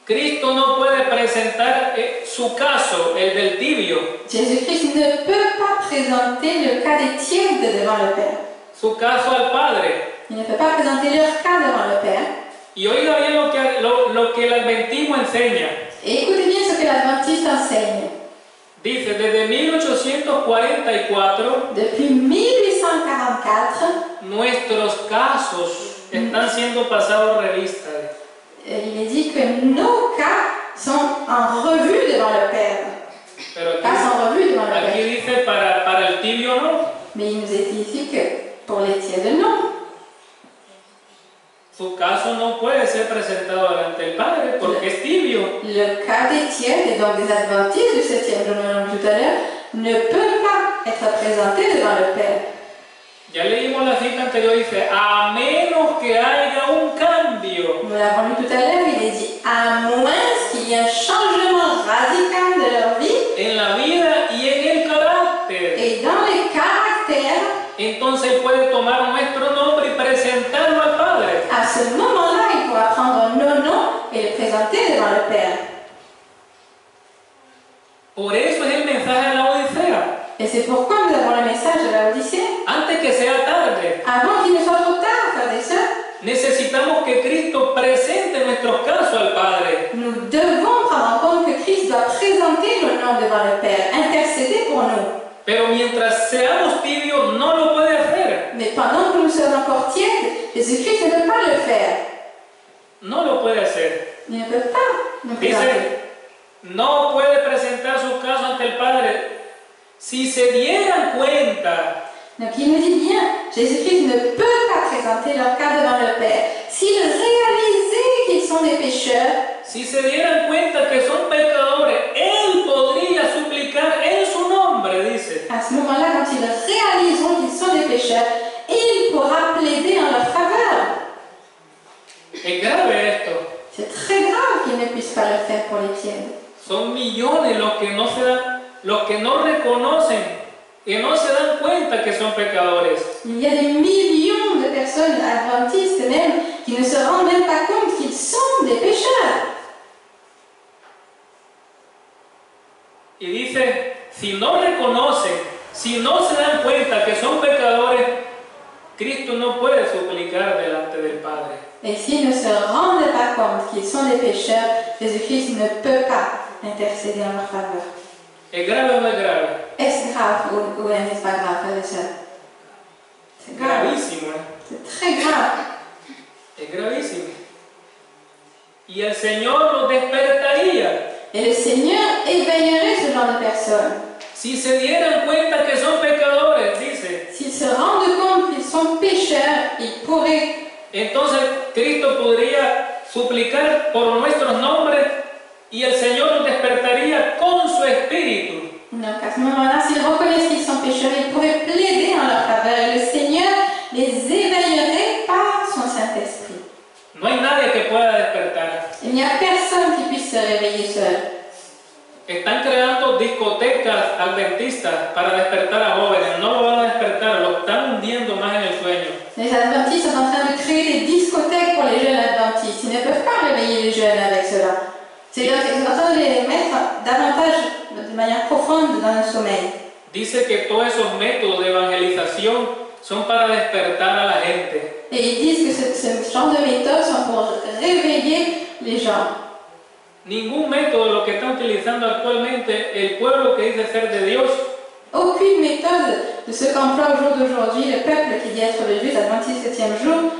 Cristo no puede presentar su caso, el del tibio, Jésus-Christ ne peut pas présenter le cas des tièdes devant le Père. su caso al Padre. Il ne peut pas présenter leur cas devant le Père. Y oiga bien lo que el adventismo enseña. Et écoutez bien ce que l'Adventiste enseigne. Dice, desde 1844, Depuis 1844, nuestros casos están siendo pasados revista. il est dit que nos cas sont en revue devant le Père. Pero Passe en revue devant le aquí Père. dice para el tibio no. Mais il nous est dit ici que pour les tièdes, non. Su caso no puede ser presentado delante del Padre porque es tibio. Le cas des tièdes et donc des adventistes du 7e jour tout à l'heure ne peut pas être présenté devant le Père. Ya leímos la cita anterior, dice, a menos que haya un cambio. Nous l'avons lu tout à l'heure, il est dit à moins qu'il y ait un changement radical de leur vie En la vida y en el carácter. et dans les caractères. Entonces Él puede tomar nuestro nombre y presentarlo al Padre. À ce moment-là, il pourra prendre nos noms et le présenter devant le Père. Por eso es el mensaje de la Odisea. Et c'est pourquoi nous avons le message de la Odyssée. Antes que sea tarde, Avant qu'il ne soit trop tard, frères et sœurs, necesitamos que Cristo presente nuestros casos al Padre. nous devons prendre en compte que Christ doit présenter nos noms devant le Père, intercéder pour nous. Pero mientras seamos tibios, no lo puede hacer. Mais pendant que nous sommes encore tièdes, Jésus-Christ ne peut pas le faire. No lo puede hacer. Il ne peut pas nous présenter. Dice, no puede presentar su caso ante el Padre. Si se dieran cuenta Donc il nous dit bien, Jésus-Christ ne peut pas présenter leur cas devant le Père. S'ils réalisaient qu'ils sont des pécheurs, si se dieran cuenta que son pecadores, Él podría suplicar en su nombre, dice. à ce moment-là, quand ils réaliseront qu'ils sont des pécheurs, il pourra plaider en leur faveur. Es grave esto. C'est très grave qu'ils ne puissent pas le faire pour les tièdes. Son millones los que no se dan, los que no reconocen, que no se dan cuenta que son pecadores. Il y a des millions de personnes adventistes même qui ne se rendent même pas compte qu'ils sont des pécheurs. Y dice, si no reconocen, si no se dan cuenta que son pecadores, Cristo no puede suplicar delante del Padre. Et s'ils ne se rendent pas compte qu'ils sont des pécheurs, Jésus-Christ ne peut pas intercéder en leur faveur. ¿Es grave o no es grave? Est-ce grave ou n'est-ce pas grave, frères et sœurs? C'est grave. Gravísimo, ¿eh? C'est très grave. Es gravísimo. Y el Señor los despertaría. Et le Seigneur éveillerait ce genre de personnes. Si se dieran cuenta que son pecadores, dice, S'ils se rendent compte qu'ils sont pécheurs, ils pourraient. entonces Cristo podría suplicar por nuestros nombres y el Señor los despertaría con su espíritu. Donc à ce moment-là, s'ils reconnaissent qu'ils sont pécheurs, ils pourraient plaider en leur faveur. Et le Seigneur les éveillerait par son Saint-Esprit. No hay nadie que pueda despertar. Il n'y a personne qui puisse se réveiller seul. Están creando discotecas adventistas para despertar a jóvenes. No lo van a despertar, lo están hundiendo más en el sueño. Les adventistes sont en train de créer des discothèques pour les jeunes adventistes. Ils ne peuvent pas réveiller les jeunes avec cela. C'est-à-dire qu'ils sont en train de les mettre davantage, de manière profonde, dans le sommeil. Dice que todos esos métodos de evangelización son para despertar a la gente. Et ils disent que ce genre de méthodes sont pour réveiller les gens. Ningún método de lo que está utilizando actualmente el pueblo que dice ser de Dios Aucune méthode de ce qu'emploie au jour d'aujourd'hui le peuple qui dit être le Dieu adventiste 7e jour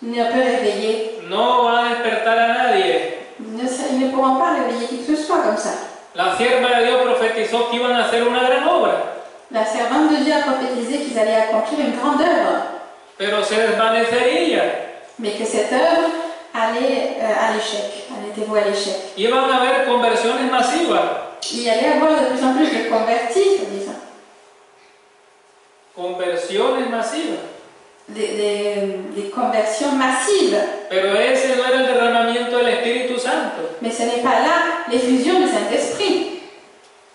ne peut réveiller. no va a despertar a nadie. Ils ne pourront pas réveiller qui que ce soit comme ça. La sierva de Dios profetizó que iban a hacer una gran obra, La servante de Dieu a prophétisé qu'ils allaient accomplir une grande œuvre, pero se desvanecería. mais que cette œuvre allait à l'échec, allait être vouée à l'échec. Iban a haber conversiones masivas. Il y allait avoir de plus en plus de convertis, disons. Conversiones masivas. Des conversions massives. Pero ese no era el derramamiento del Espíritu Santo. Mais ce n'est pas là l'effusion du Saint-Esprit.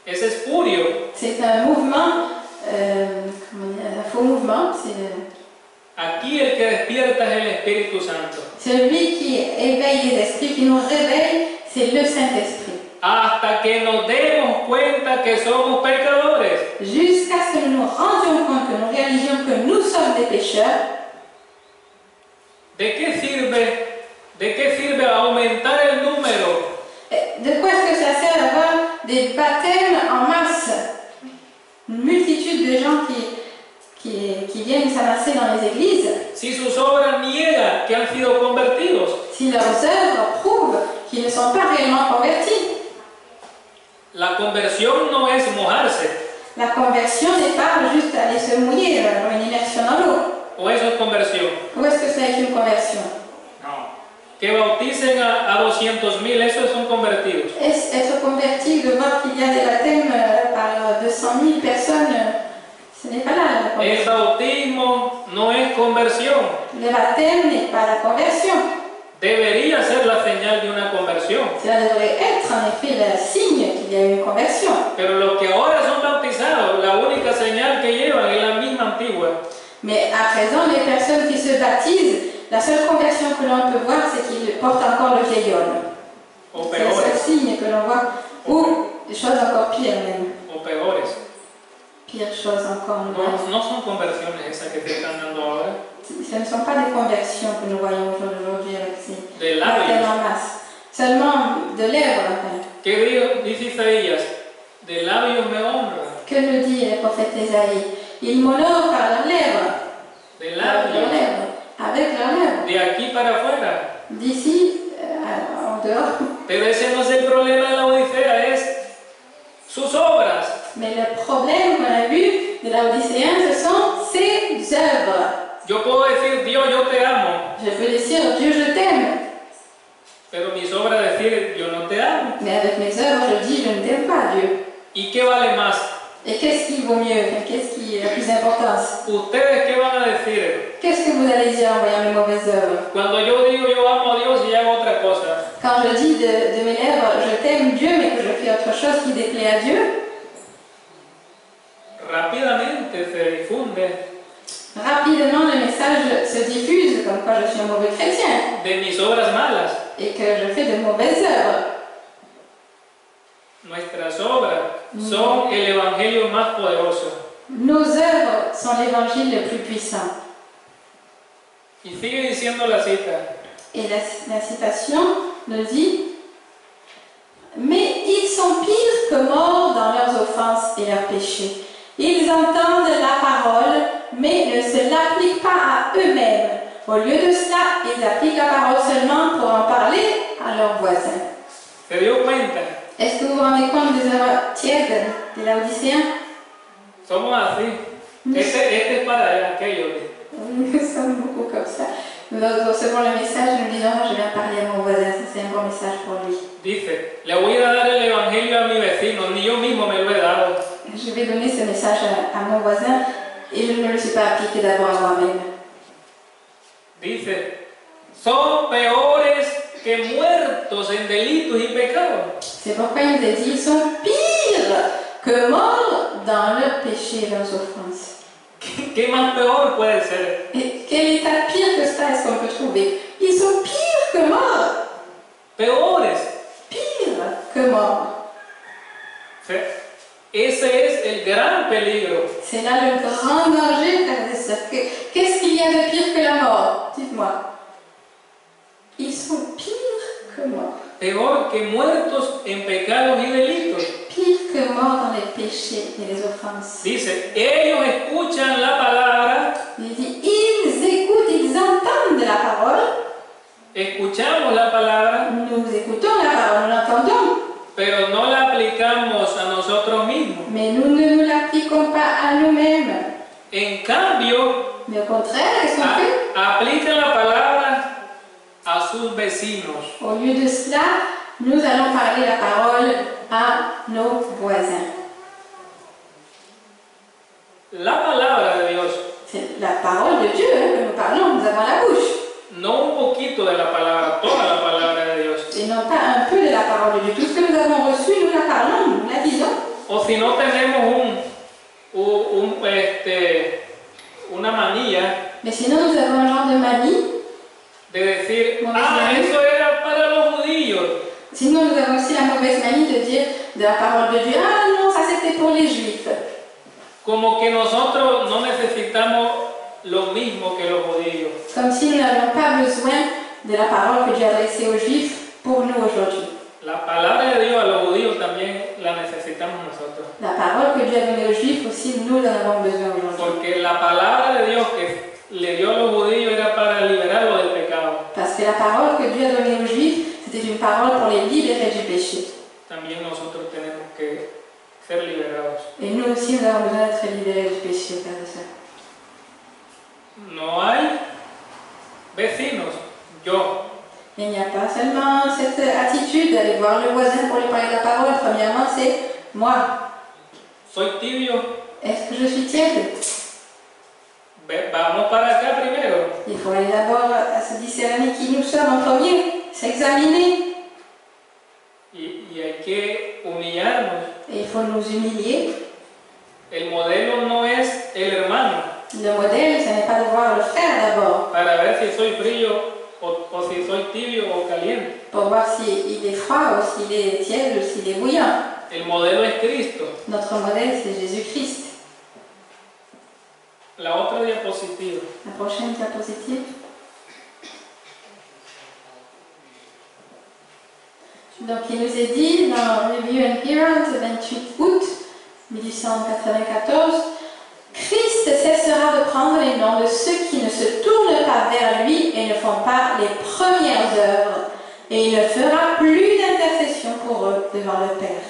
Ese es espurio. C'est un mouvement, un faux mouvement. Aquí el que despierta es el Espíritu Santo. Celui qui éveille les esprits, qui nous réveille, c'est le Saint-Esprit. hasta que nos demos cuenta que somos pecadores. Jusqu'à ce que nous nous rendions compte, que nous réalisions que nous sommes des pécheurs. ¿De qué sirve aumentar el número? De quoi est-ce que ça sert d'avoir des baptêmes en masse? Une multitude de gens qui viennent s'amasser dans les églises. Si sus obras niegan que han sido convertidos. Si leurs œuvres prouvent qu'ils ne sont pas réellement convertis. La conversión no es mojarse. La conversion n'est pas juste aller se mouiller dans une immersion dans l'eau. ¿O eso es conversión? Où est-ce que c'est une conversion? No. Que bauticen a 200,000, esos son convertidos. Être converti, de voir qu'il y a des baptêmes par 200,000 personnes, ce n'est pas là la conversion. El bautismo no es conversión. Le baptême n'est pas la conversion. Debería ser la señal de una conversión. Cela devrait être en effet le signe qu'il y a une conversion. Pero los que ahora son bautizados, la única señal que llevan es la misma antigua. Mais à présent, les personnes qui se baptisent, la seule conversion que l'on peut voir, c'est qu'ils portent encore le vieil homme. C'est le seul signe que l'on voit. Ou des choses encore pires même. O peores. Pires choses encore. No son conversiones esas que te están dando ahora. Ce ne sont pas des conversions que nous voyons aujourd'hui avec ces de baptêmes en masse. Seulement de lèvres. ¿Qué dice Isaías? De labios me honra. Que nous dit le prophète Isaïe? Ils m'honorent par leurs lèvres. De labios. Avec leurs lèvres. De aquí para afuera. D'ici en dehors. Pero ese no es el problema de la Odisea, es sus obras. Mais le problème qu'on a vu de la Odysséen, ce sont ses œuvres. Yo puedo decir, Dios, yo te amo. Je peux dire, Dieu, je t'aime. Pero mis obras decir, yo no te amo. Mais avec mes œuvres, je dis, je ne t'aime pas, Dieu. ¿Y qué vale más? Et qu'est-ce qui vaut mieux? Qu'est-ce qui a la plus d'importance? ¿Ustedes qué van a decir? Qu'est-ce que vous allez dire en voyant mes mauvaises œuvres? Cuando yo digo yo amo a Dios y hago otra cosa. Quand je dis de mes lèvres, je t'aime Dieu, mais que je fais autre chose qui déplaît à Dieu, rápidamente se difunde. Rapidement, le message se diffuse comme quoi je suis un mauvais chrétien. De mis obras malas. Et que je fais de mauvaises œuvres. Nuestras obras son el evangelio más poderoso. Nos œuvres sont l'évangile le plus puissant. Y sigue diciendo la cita. Et la citation nous dit: mais ils sont pires que morts dans leurs offenses et leurs péchés. Ils entendent la parole, mais ne se l'appliquent pas à eux-mêmes. Au lieu de cela, ils appliquent la parole seulement pour en parler à leurs voisins. ¿Se dio cuenta? Est-ce que vous vous rendez compte des œuvres tièdes des Laodicéens? Somos así. Este es para aquellos. Nous sommes beaucoup comme ça. Nous recevons le message, nous disons, je viens parler à mon voisin, c'est un bon message pour lui. Dice, le voy a dar el evangelio a mi vecino, ni yo mismo me lo he dado. Je vais donner ce message à mon voisin et je ne me le suis pas appliqué d'abord à moi-même. Dice, son peores que muertos en delitos y pecados. C'est pourquoi il nous a dit, ils sont pires que morts dans leurs péchés et leurs offenses. ¿Qué más peor puede ser? Et quel état pire que ça est-ce qu'on peut trouver? Ils sont pires que morts. Peores. Pires que morts. Ese es el gran peligro. C'est là le grand danger, frères et sœurs. Qu'est-ce qu'il y a de pire que la mort? Dites-moi. Ils sont pires que morts. Peor que muertos en pecados y delitos. Pire que morts dans les péchés et les offenses. Dice, ellos escuchan la palabra. Il dit, ils écoutent, ils entendent la parole. Escuchamos la palabra. Nous écoutons la parole, nous l'entendons. Pero no la aplicamos a nosotros mismos. Mais nous ne nous l'appliquons pas à nous-mêmes. En cambio, Mais au contraire, qu'est-ce qu'on fait? Aplican la palabra a sus vecinos. Au lieu de cela, nous allons parler la parole à nos voisins. La palabra de Dios. C'est la parole de Dieu que nous parlons, nous avons la bouche. No un poquito de la palabra, toda la palabra de Dios. Et non pas un peu de la parole de Dieu. Tout ce que nous avons reçu, nous la parlons, nous la disons. O si no tenemos una manía. Mais sinon, nous avons un genre de manie. De decir, eso era para los judíos. Sinon, nous avons aussi la mauvaise manie de dire de la parole de Dieu, ah non, ça c'était pour les Juifs. Como que nosotros no necesitamos lo mismo que los judíos. Comme si nous n'avions pas besoin de la parole que Dieu a adressée aux Juifs pour nous aujourd'hui. La palabra de Dios a los judíos también la necesitamos nosotros. La parole que Dieu a donnée aux Juifs aussi, nous en avons besoin aujourd'hui. Porque la palabra de Dios que le dio a los judíos era para liberarlos del pecado. Parce que la parole que Dieu a donnée aux Juifs, c'était une parole pour les libérer du péché. También nosotros tenemos que ser liberados. Et nous aussi, nous avons besoin d'être libérés du péché, frères et sœurs. No hay vecinos, yo. Il n'y a pas seulement cette attitude d'aller voir le voisin pour lui parler de la parole. Premièrement, c'est moi. Soy tibio. Est-ce que je suis tiède? Vamos para acá primero. Il faut aller d'abord à se discerner qui nous sommes en premier, s'examiner. Y hay que humillarnos. Et il faut nous humilier. El modelo no es el hermano. Le modèle, ce n'est pas de voir le frère d'abord. Para ver si soy frío o si soy tibio o caliente. Pour voir s'il est froid ou s'il est tiède ou s'il est bouillant. El modelo es Cristo. Notre modèle, c'est Jésus-Christ. La otra diapositiva. La prochaine diapositive. Donc, il nous est dit dans Review and Herald, 28 août 1894, Christ cessera de prendre les noms de ceux qui ne se tournent pas vers lui et ne font pas les premières œuvres, et il ne fera plus d'intercession pour eux devant le Père.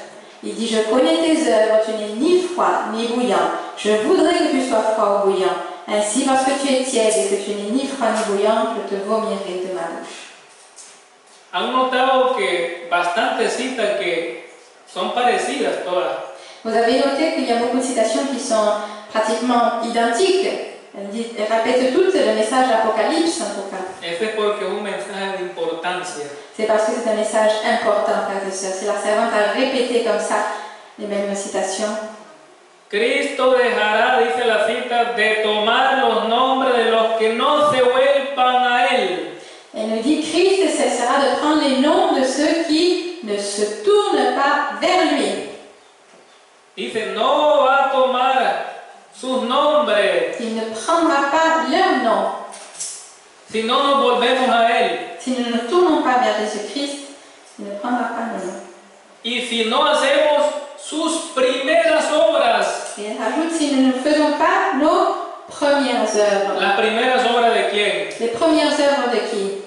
Il dit, je connais tes œuvres, tu n'es ni froid ni bouillant. Je voudrais que tu sois froid ou bouillant. Ainsi, parce que tu es tiède et que tu n'es ni froid ni bouillant, je te vomirai de ma bouche. Han notado que bastantes citas que son parecidas todas. Vous avez noté qu'il y a beaucoup de citations qui sont pratiquement identiques. Elles répètent toutes le message d'Apocalypse en tout cas. Ese es porque es un mensaje de importancia. C'est parce que c'est un message important, frères et sœurs. Si la servante a répété comme ça les mêmes citations. Cristo dejará, dice la cita, de tomar los nombres de los que no se vuelvan a él. Elle nous dit, Christ cessera de prendre les noms de ceux qui ne se tournent pas vers lui. Dice, no va a tomar sus nombres. Il ne prendra pas leur nom. Si no nos volvemos a él. Si nous ne nous tournons pas vers Jésus-Christ, il ne prendra pas nos noms. Y si no hacemos sus primeras obras. Et elle rajoute, si nous ne faisons pas nos premières œuvres. Las primeras obras de quién? Les premières œuvres de qui?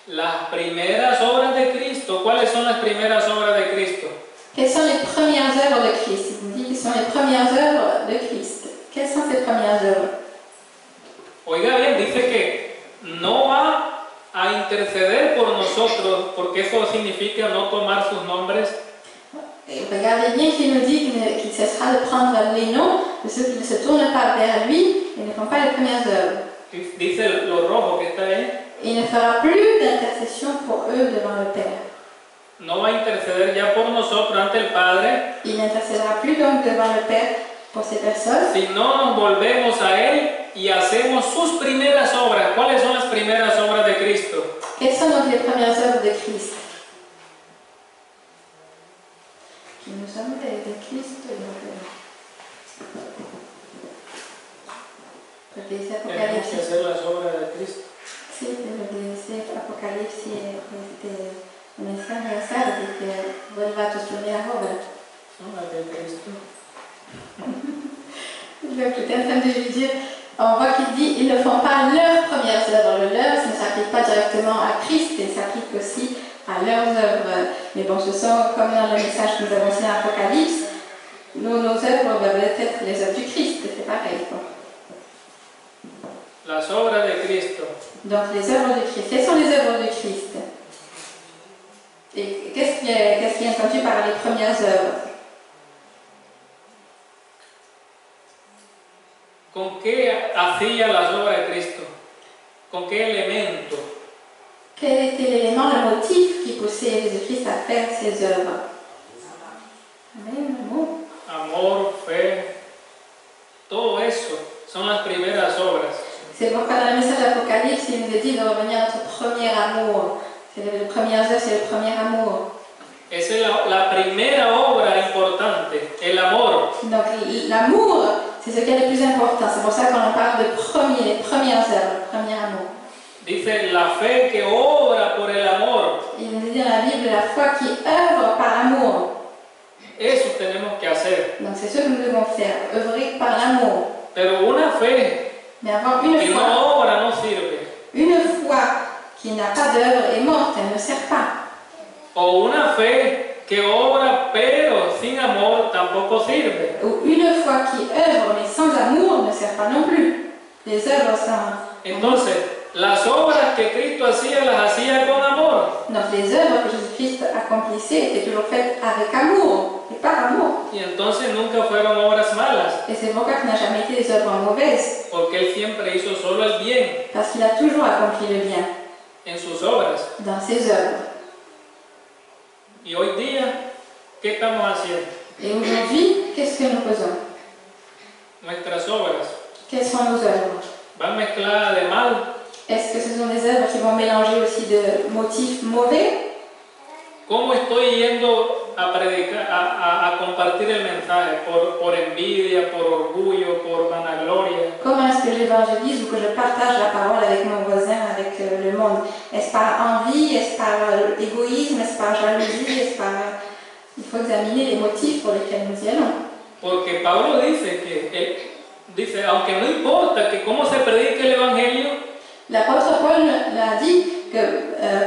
Las primeras obras de Cristo. ¿Cuáles son las primeras obras de Cristo? Quelles sont les premières œuvres de Christ? Il nous dit quelles sont les premières œuvres de Christ. Quelles sont ces premières œuvres? Oiga bien, dice que no va a interceder por nosotros, porque eso significa no tomar sus nombres. Et regardez bien qu'il nous dit qu'il cessera de prendre les noms de ceux qui ne se tournent pas vers lui et ne font pas les premières œuvres. Dice lo rojo que está ahí. Il ne fera plus d'intercession pour eux devant le Père. No va a interceder ya por nosotros ante el Padre. Il n'intercédera plus donc devant le Père pour ces personnes. Si no nos volvemos a Él y hacemos sus primeras obras. ¿Cuáles son las primeras obras de Cristo? Quelles sont donc les premières œuvres de Christ? Qui nous sommes de Christ. Porque dice Tenemos que Apocalipsis. hacer las obras de Cristo. Sí, lo que dice Apocalipsis, el mensaje azar de que vuelva a tus primeras obras. Son las de Cristo. Donc, j'étais en train de lui dire, on voit qu'il dit, ils ne font pas leurs premières œuvres. Le leur, ça ne s'applique pas directement à Christ, et s'applique aussi à leurs œuvres. Mais bon, ce sont, comme dans le message que nous avons aussi dans l'Apocalypse, nos œuvres doivent être les œuvres du Christ, c'est pareil. Quoi. Las obras de Cristo. Donc, les œuvres de Christ. Quelles sont les œuvres de Christ? Et qu'est-ce qui est entendu par les premières œuvres? ¿Con qué hacía las obras de Cristo? ¿Con qué elemento? Quel était l'élément, le motif qui poussait Jésus-Christ à faire ses œuvres? Amen, amour. Amor, fe, todo eso son las primeras obras. C'est pourquoi dans le message d'Apocalypse, il nous est dit de revenir à notre premier amour. C'est les premières œuvres, c'est le premier amour. Esa es la primera obra importante, el amor. Donc l'amour, c'est ce qui est le plus important. C'est pour ça qu'on en parle de les premières œuvres, le premier amour. Dice la fe que obra por el amor. Il nous dit dans la Bible la foi qui œuvre par l'amour. Eso tenemos que hacer. Donc c'est ce que nous devons faire, œuvrer par l'amour. Pero una fe Mais avoir une que foi, no obra no sirve. une foi qui n'a pas d'œuvre est morte, elle ne sert pas. O una fe que obra pero sin amor tampoco sirve. Ou une foi qui œuvre mais sans amour ne sert pas non plus. Les œuvres sans... Entonces, las obras que Cristo hacía las hacía con amor. Donc les œuvres que Jésus-Christ accomplissait étaient toujours faites avec amour et par amour. Y entonces nunca fueron obras malas, Et c'est pourquoi ce n'a jamais été des œuvres mauvaises, porque Él siempre hizo solo el bien parce qu'il a toujours accompli le bien en sus obras. dans ses œuvres. Y hoy día, ¿qué estamos haciendo? Et aujourd'hui, qu'est-ce que nous faisons? Nuestras obras Quelles sont nos œuvres? van mezcladas de mal. Est-ce que ce sont des œuvres qui vont mélanger aussi de motifs mauvais? ¿Cómo estoy yendo a predicar, a compartir el mensaje? ¿Por envidia, por orgullo, por vanagloria? Comment est-ce que j'évangélise ou que je partage la parole avec mon voisin, avec le monde? Est-ce par envie? Est-ce par égoïsme? Est-ce par jalousie? Est-ce par... Il faut examiner les motifs pour lesquels nous y allons. Porque Pablo dice, aunque no importa que cómo se predique el evangelio, L'apôtre Paul l'a dit que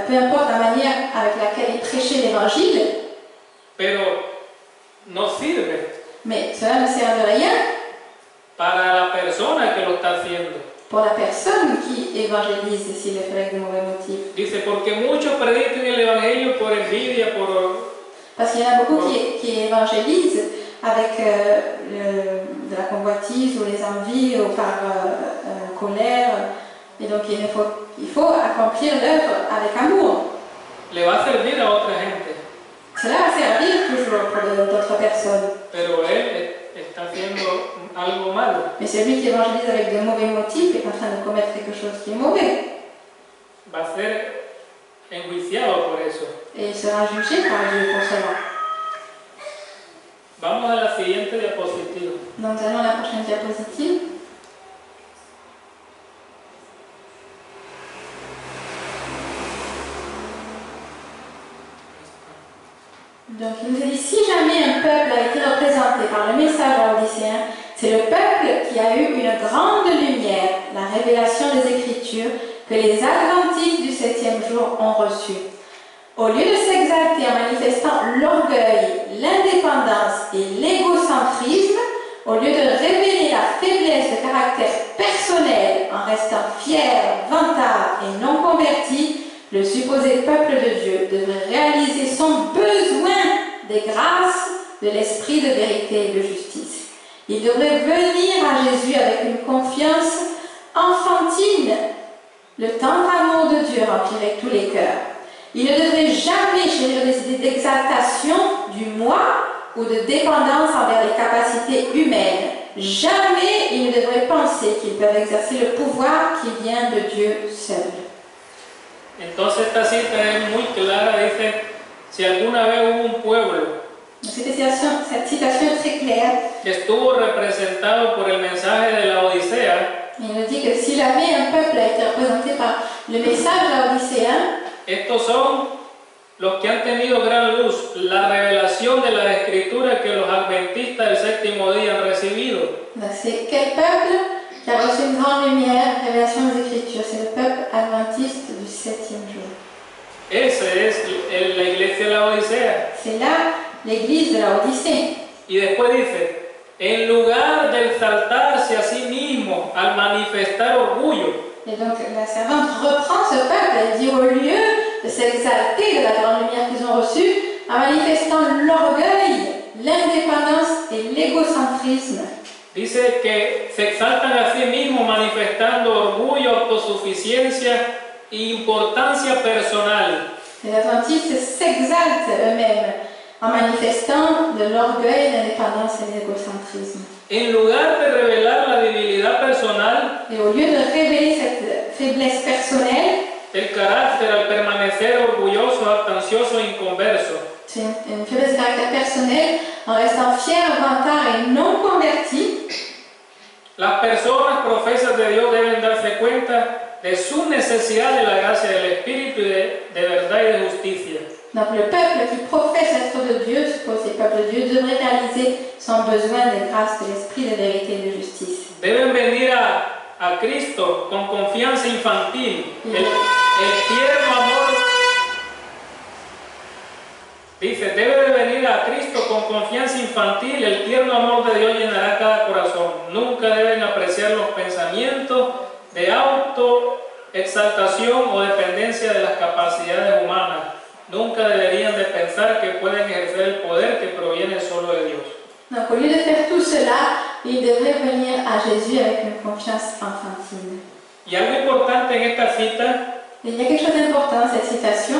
peu importe la manière avec laquelle il prêchait l'évangile, pero no sirve mais cela ne sert de rien para la persona que lo está haciendo. pour la personne qui évangélise s'il le fait avec de mauvais motifs. Dice, porque muchos predican el evangelio por envidia, Parce qu'il y en a beaucoup qui évangélisent avec de la convoitise ou les envies ou par colère. Et donc il faut accomplir l'œuvre avec amour. le va a servir a otra gente, Cela va servir toujours pour d'autres personnes. pero él está haciendo algo malo. Mais celui qui évangélise avec de mauvais motifs est en train de commettre quelque chose qui est mauvais. Va a ser enjuiciado por eso. Et il sera jugé par Dieu pour cela. Vamos a la siguiente diapositiva. Donc nous allons à la prochaine diapositive. Donc il nous a dit, si jamais un peuple a été représenté par le message laodicéen, c'est le peuple qui a eu une grande lumière, la révélation des Écritures, que les adventistes du 7e jour ont reçue. Au lieu de s'exalter en manifestant l'orgueil, l'indépendance et l'égocentrisme, au lieu de révéler la faiblesse de caractère personnel en restant fier, vantard et non converti, le supposé peuple de Dieu devrait réaliser son besoin des grâces de l'esprit de vérité et de justice. Il devrait venir à Jésus avec une confiance enfantine. Le tendre amour de Dieu remplirait tous les cœurs. Il ne devrait jamais chérir des idées d'exaltation, du moi ou de dépendance envers les capacités humaines. Jamais ils ne devraient penser qu'ils peuvent exercer le pouvoir qui vient de Dieu seul. Entonces esta cita es muy clara, dice, si alguna vez hubo un pueblo Cette citation est très claire. que estuvo representado por el mensaje de la Odisea, Il nous dit que si jamais un peuple a été représenté par le message laodicéen, estos son los que han tenido gran luz, la revelación de la Escritura que los adventistas del séptimo día han recibido. c'est quel peuple qui a reçu une grande lumière, révélation des Écritures? C'est le peuple adventiste du 7e jour. Esa es la iglesia de la Odisea. C'est là l'église de la Odyssée. Y después dice, en lugar de exaltarse a sí mismo al manifestar orgullo, Et donc la servante reprend ce peuple et dit, au lieu de s'exalter de la grande lumière qu'ils ont reçue, en manifestant l'orgueil, l'indépendance et l'égocentrisme. dice que se exaltan a sí mismos manifestando orgullo, autosuficiencia e importancia personal. Les adventistes s'exaltent eux-mêmes en manifestant de l'orgueil, l'indépendance et l'égocentrisme. En lugar de revelar la debilidad personal, Et au lieu de révéler cette faiblesse personnelle, el carácter al permanecer orgulloso, jactancioso e inconverso. C'est une faiblesse de caractère personnel en restant fier, vantard et non converti. Las personas profesas de Dios deben darse cuenta de su necesidad de la gracia del Espíritu y de verdad y de justicia. Donc le peuple qui professe être de Dieu, suppose les peuples de Dieu, devrait réaliser son besoin de grâce, de l'esprit, de vérité et de justice. Deben venir a Cristo con confianza infantil, el tierno amor. Dice, debe de venir a Cristo con confianza infantil, el tierno amor de Dios llenará cada corazón. Nunca deben apreciar los pensamientos de autoexaltación o dependencia de las capacidades humanas. Nunca deberían de pensar que pueden ejercer el poder que proviene solo de Dios. Donc au lieu de faire tout cela, ils devraient venir à Jésus avec une confiance infantile. Y algo importante en esta cita, Et il y a quelque chose d'important dans cette citation.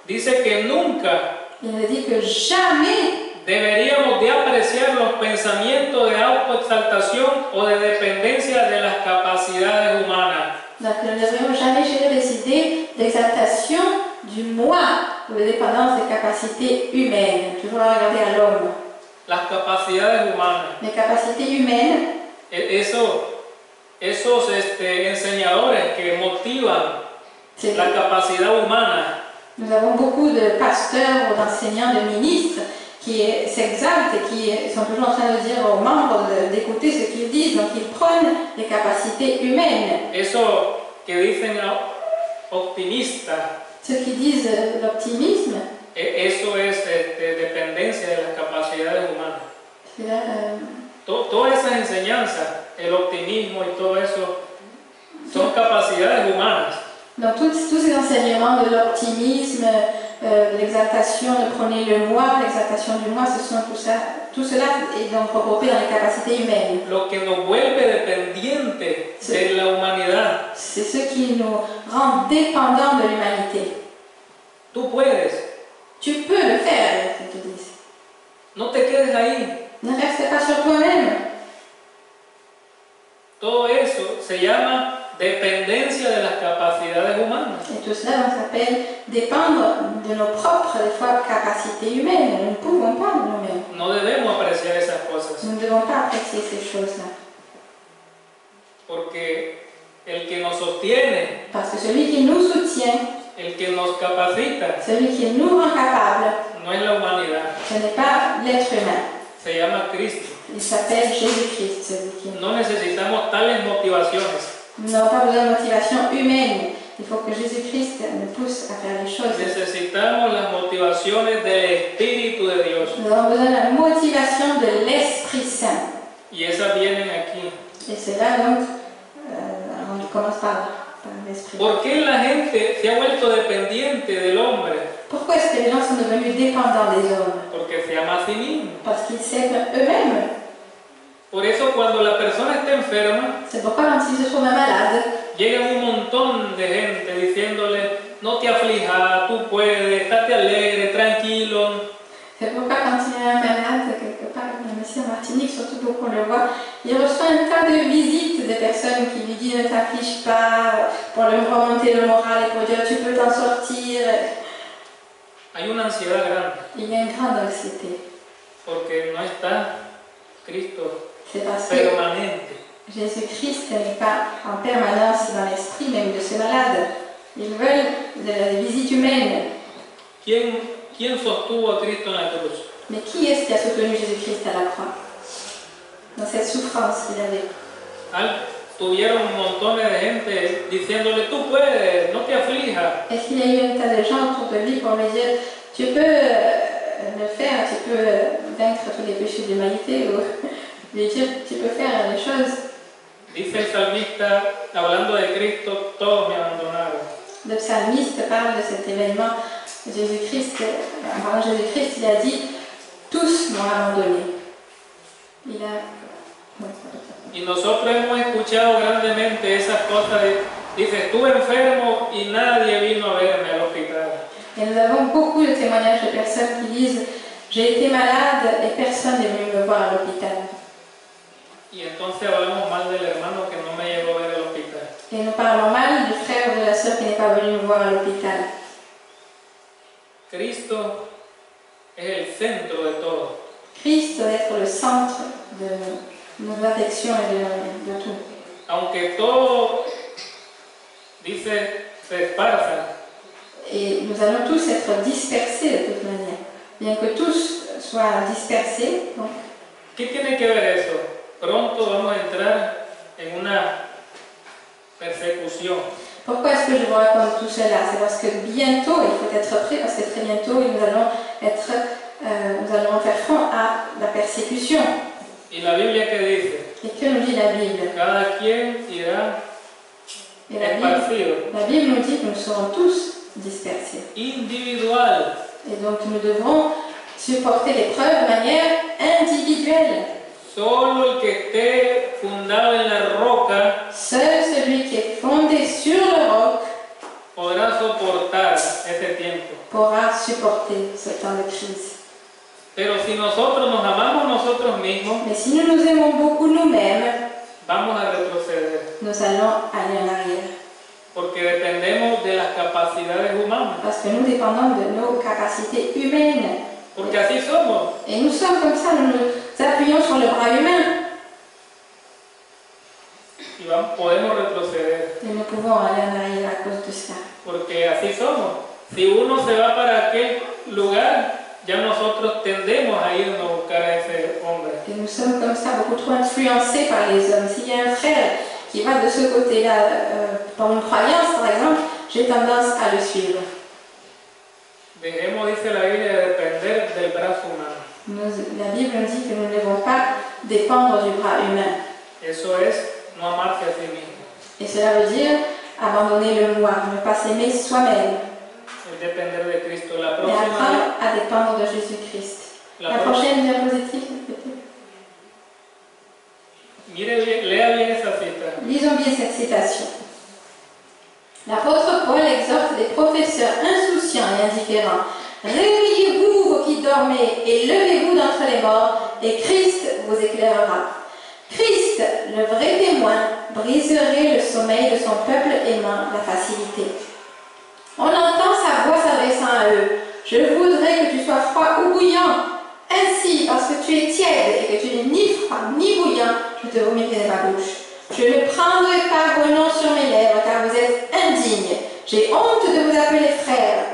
dice que nunca Il nous dit que jamais deberíamos de apreciar los pensamientos de autoexaltación o de dependencia de las capacidades humanas. donc, nous ne devrions jamais gérer des idées d'exaltation du moi ou de dépendance des capacités humaines. Toujours regarder à l'homme. Las capacidades humanas. Les capacités humaines, Esos enseñadores que motivan c'est la capacidad humana, nous avons beaucoup de pasteurs ou d'enseignants, de ministres qui s'exaltent et qui sont toujours en train de dire aux membres d'écouter ce qu'ils disent. Donc ils prennent les capacités humaines. eso que dicen optimistas, Ceux qui disent l'optimisme, eso es dependencia de las capacidades humanas. c'est là, Todas esas enseñanzas, el optimismo y todo eso, son capacidades humanas. donc tous ces enseignements de l'optimisme, l'exaltation, de prôner le moi, l'exaltation du moi, tout cela est donc regroupé dans les capacités humaines. Lo que nos vuelve dependientes de la humanidad. C'est ce qui nous rend dépendants de l'humanité. Tú puedes, Tu peux le faire, ils te disent. no te quedes ahí. Ne reste pas sur toi-même. Todo eso se llama dependencia de las capacidades humanas. Et tout cela donc, s'appelle dépendre de nos propres, des fois, capacités humaines. Nous ne pouvons pas nous-mêmes. No debemos apreciar esas cosas, Nous ne devons pas apprécier ces choses-là. porque el que nos sostiene, Parce que celui qui nous soutient, el que nos capacita, celui qui nous rend capables, no es la humanidad, ce n'est pas l'être humain. se llama Cristo. Il s'appelle Jésus-Christ, celui qui No necesitamos tales motivaciones, Nous n'avons pas besoin de motivation humaine. Il faut que Jésus-Christ nous pousse à faire les choses. necesitamos las motivaciones del Espíritu de Dios, Nous avons besoin de la motivation de l'Esprit Saint. y esas vienen aquí. Et c'est là donc, on commence par l'Esprit. ¿Por qué la gente se ha vuelto dependiente del hombre? Pourquoi est-ce que les gens sont devenus dépendants des hommes? Porque se ama a sí mismo. Parce qu'ils s'aiment eux-mêmes. Por eso cuando la persona está enferma, C'est pourquoi quand ils se trouvent malades, llega un montón de gente diciéndole, no te aflijas, tú puedes, estate alegre, tranquilo. c'est pourquoi quand il y a un malade, quelque part, le monsieur en Martinique, surtout beaucoup on le voit, il reçoit un tas de visites des personnes qui lui disent ne t'afflige pas, pour lui remonter le moral et pour dire tu peux t'en sortir. Hay una ansiedad grande, Il y a une grande anxiété. porque no está Cristo C'est parce que permanente. Jésus-Christ n'est pas en permanence dans l'esprit même de ces malades. Ils veulent des visites humaines. ¿Quién sostuvo a Cristo en la cruz? Mais qui est-ce qui a soutenu Jésus-Christ à la croix? Dans cette souffrance qu'il avait. Tuvieron un montón de gente diciéndole, tú puedes, no te aflijas. Est-ce qu'il y a eu un tas de gens autour de lui pour lui dire tu peux le faire, tu peux vaincre tous les péchés de l'humanité ou lui dire tu peux faire les choses? Dice el salmista, hablando de Cristo, todos me abandonaron. Le psalmiste parle de cet événement. Jésus-Christ, en parlant de Jésus-Christ, il a dit tous m'ont abandonné. Y nosotros hemos escuchado grandemente esas cosas. Dice, estuve enfermo y nadie vino a verme al hospital. Et nous avons beaucoup de témoignages de personnes qui disent j'ai été malade et personne n'est venu me voir à l'hôpital. Y entonces hablamos mal del hermano que no me llegó a ver al hospital. Et nous parlons mal du frère ou de la sœur qui n'est pas venue me voir à l'hôpital. Cristo es el centro de todo. Christ doit être le centre de nos affections et de tout. Aunque todo, dice, se esparza, Et nous allons tous être dispersés de toute manière. Bien que tous soient dispersés, donc, ¿qué tiene que ver eso? Pronto vamos a entrar en una persecución. pourquoi est-ce que je vous raconte tout cela? C'est parce que bientôt, il faut être prêt, parce que très bientôt, nous allons faire front à la persécution. Y la Biblia que dice, Et que nous dit la Bible? cada quien irá Et la esparcido, Bible nous dit que nous serons tous dispersés. individual. Et donc nous devrons supporter l'épreuve de manière individuelle. Solo el que esté fundado en la roca Seul celui qui est fondé sur le roc podrá soportar ese tiempo. pourra supporter ce temps de crise. Pero si nosotros nos amamos nosotros mismos, Mais si nous nous aimons beaucoup nous-mêmes, vamos a retroceder, nous allons aller en arrière. porque dependemos de las capacidades humanas, Parce que nous dépendons de nos capacités humaines. porque así somos. Et nous sommes comme ça, nous nous appuyons sur le bras humain. Y podemos retroceder, Et nous pouvons aller en arrière à cause de cela. porque así somos. Si uno se va para aquel lugar, ya nosotros tendemos a irnos a buscar a ese hombre. Et nous sommes comme ça, beaucoup trop influencés par les hommes. S'il y a un frère qui va de ce côté-là, par une croyance par exemple, j'ai tendance à le suivre. Dejemos, dice la Biblia, de depender del brazo humano. La Bible nous dit que nous ne devons pas dépendre du bras humain. Eso es no amarse a sí mismo. Et cela veut dire abandonner le moi, ne pas s'aimer soi-même. Es depender de Cristo. La Et próxima, apprendre à dépendre de Jésus-Christ. La prochaine diapositive, peut-être. mire bien, lea bien esa cita. Lisons bien cette citation. L'apôtre Paul exhorte les professeurs insouciants et indifférents. Réveillez-vous, vous qui dormez, et levez-vous d'entre les morts, et Christ vous éclairera. Christ, le vrai témoin, briserait le sommeil de son peuple aimant la facilité. On entend sa voix s'adressant à eux. Je voudrais que tu sois froid ou bouillant. Ainsi, parce que tu es tiède et que tu n'es ni froid ni bouillant, je te vomirai de ma bouche. Je ne prendrai pas vos noms sur mes lèvres, car vous êtes indignes. J'ai honte de vous appeler frères.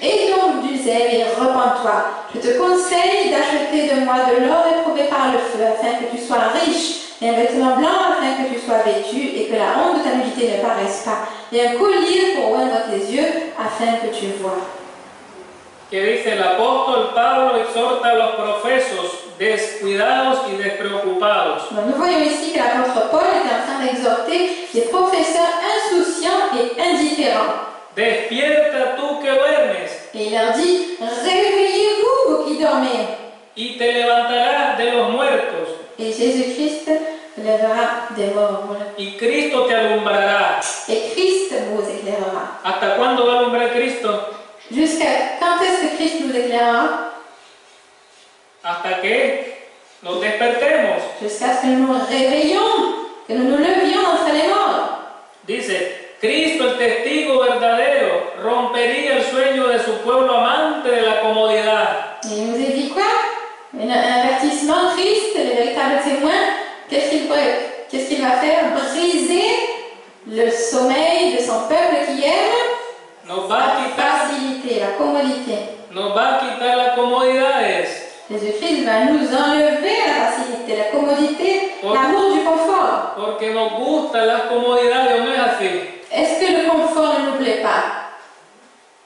Aie donc du zèle et repens-toi. Je te conseille d'acheter de moi de l'or éprouvé par le feu, afin que tu sois riche, et un vêtement blanc afin que tu sois vêtu, et que la honte de ta nudité ne paraisse pas, et un collier pour oindre tes yeux, afin que tu vois. Que dice el apóstol Pablo exhorta a los profesos descuidados y despreocupados. Nous voyons ici que l'apôtre Paul est en train d'exhorter les professeurs insouciants et indifférents. Despierta tú que duermes Et il leur dit, réveillez-vous, vous qui dormez. y te levantarás de los muertos Et Jésus-Christ lèvera des morts. y Cristo te alumbrará. Et Christ vous éclairera. ¿Hasta cuándo va a alumbrar Cristo? Jusqu'à quand est-ce que Christ nous éclairera? Hasta que nos despertemos. Jusqu'à ce que nous nous réveillions, que nous nous levions entre les morts. Dice, Cristo el testigo verdadero rompería el sueño de su pueblo amante de la comodidad. Et il nous a dit quoi? Un avertissement, Christ, le véritable témoin, qu'est-ce qu'il va faire? Briser le sommeil de son peuple qui aime Nos va a la quitar, facilité, la commodité. nos va a quitar las comodidades. Jésus-Christ va nous enlever la facilité, la commodité, l'amour du confort. Porque nos gustan las comodidades, ¿no es así? Est-ce que le confort ne nous plaît pas?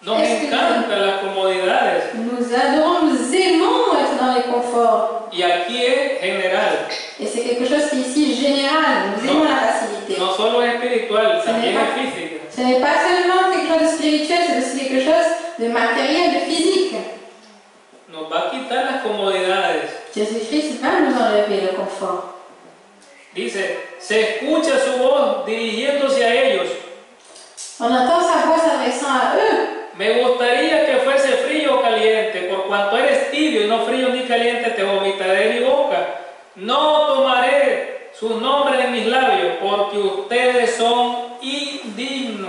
Nos encantan las comodidades. Nous adorons, nous aimons être dans les conforts. Y aquí es general, Et c'est quelque chose qui est ici général. Nous aimons la facilité. no solo es espiritual, también es física. Ce n'est pas seulement quelque chose de spirituel, c'est aussi quelque chose de matériel, de physique. Nos va a quitar las comodidades. Jésus-Christ va nous enlever le confort. Dice, se escucha su voz dirigiéndose a ellos. On entend sa voix s'adressant à eux. Me gustaría que fuese frío o caliente, por cuanto eres tibio y no frío ni caliente, te vomitaré de mi boca. No tomaré sus nombres en mis labios, porque ustedes son indignos.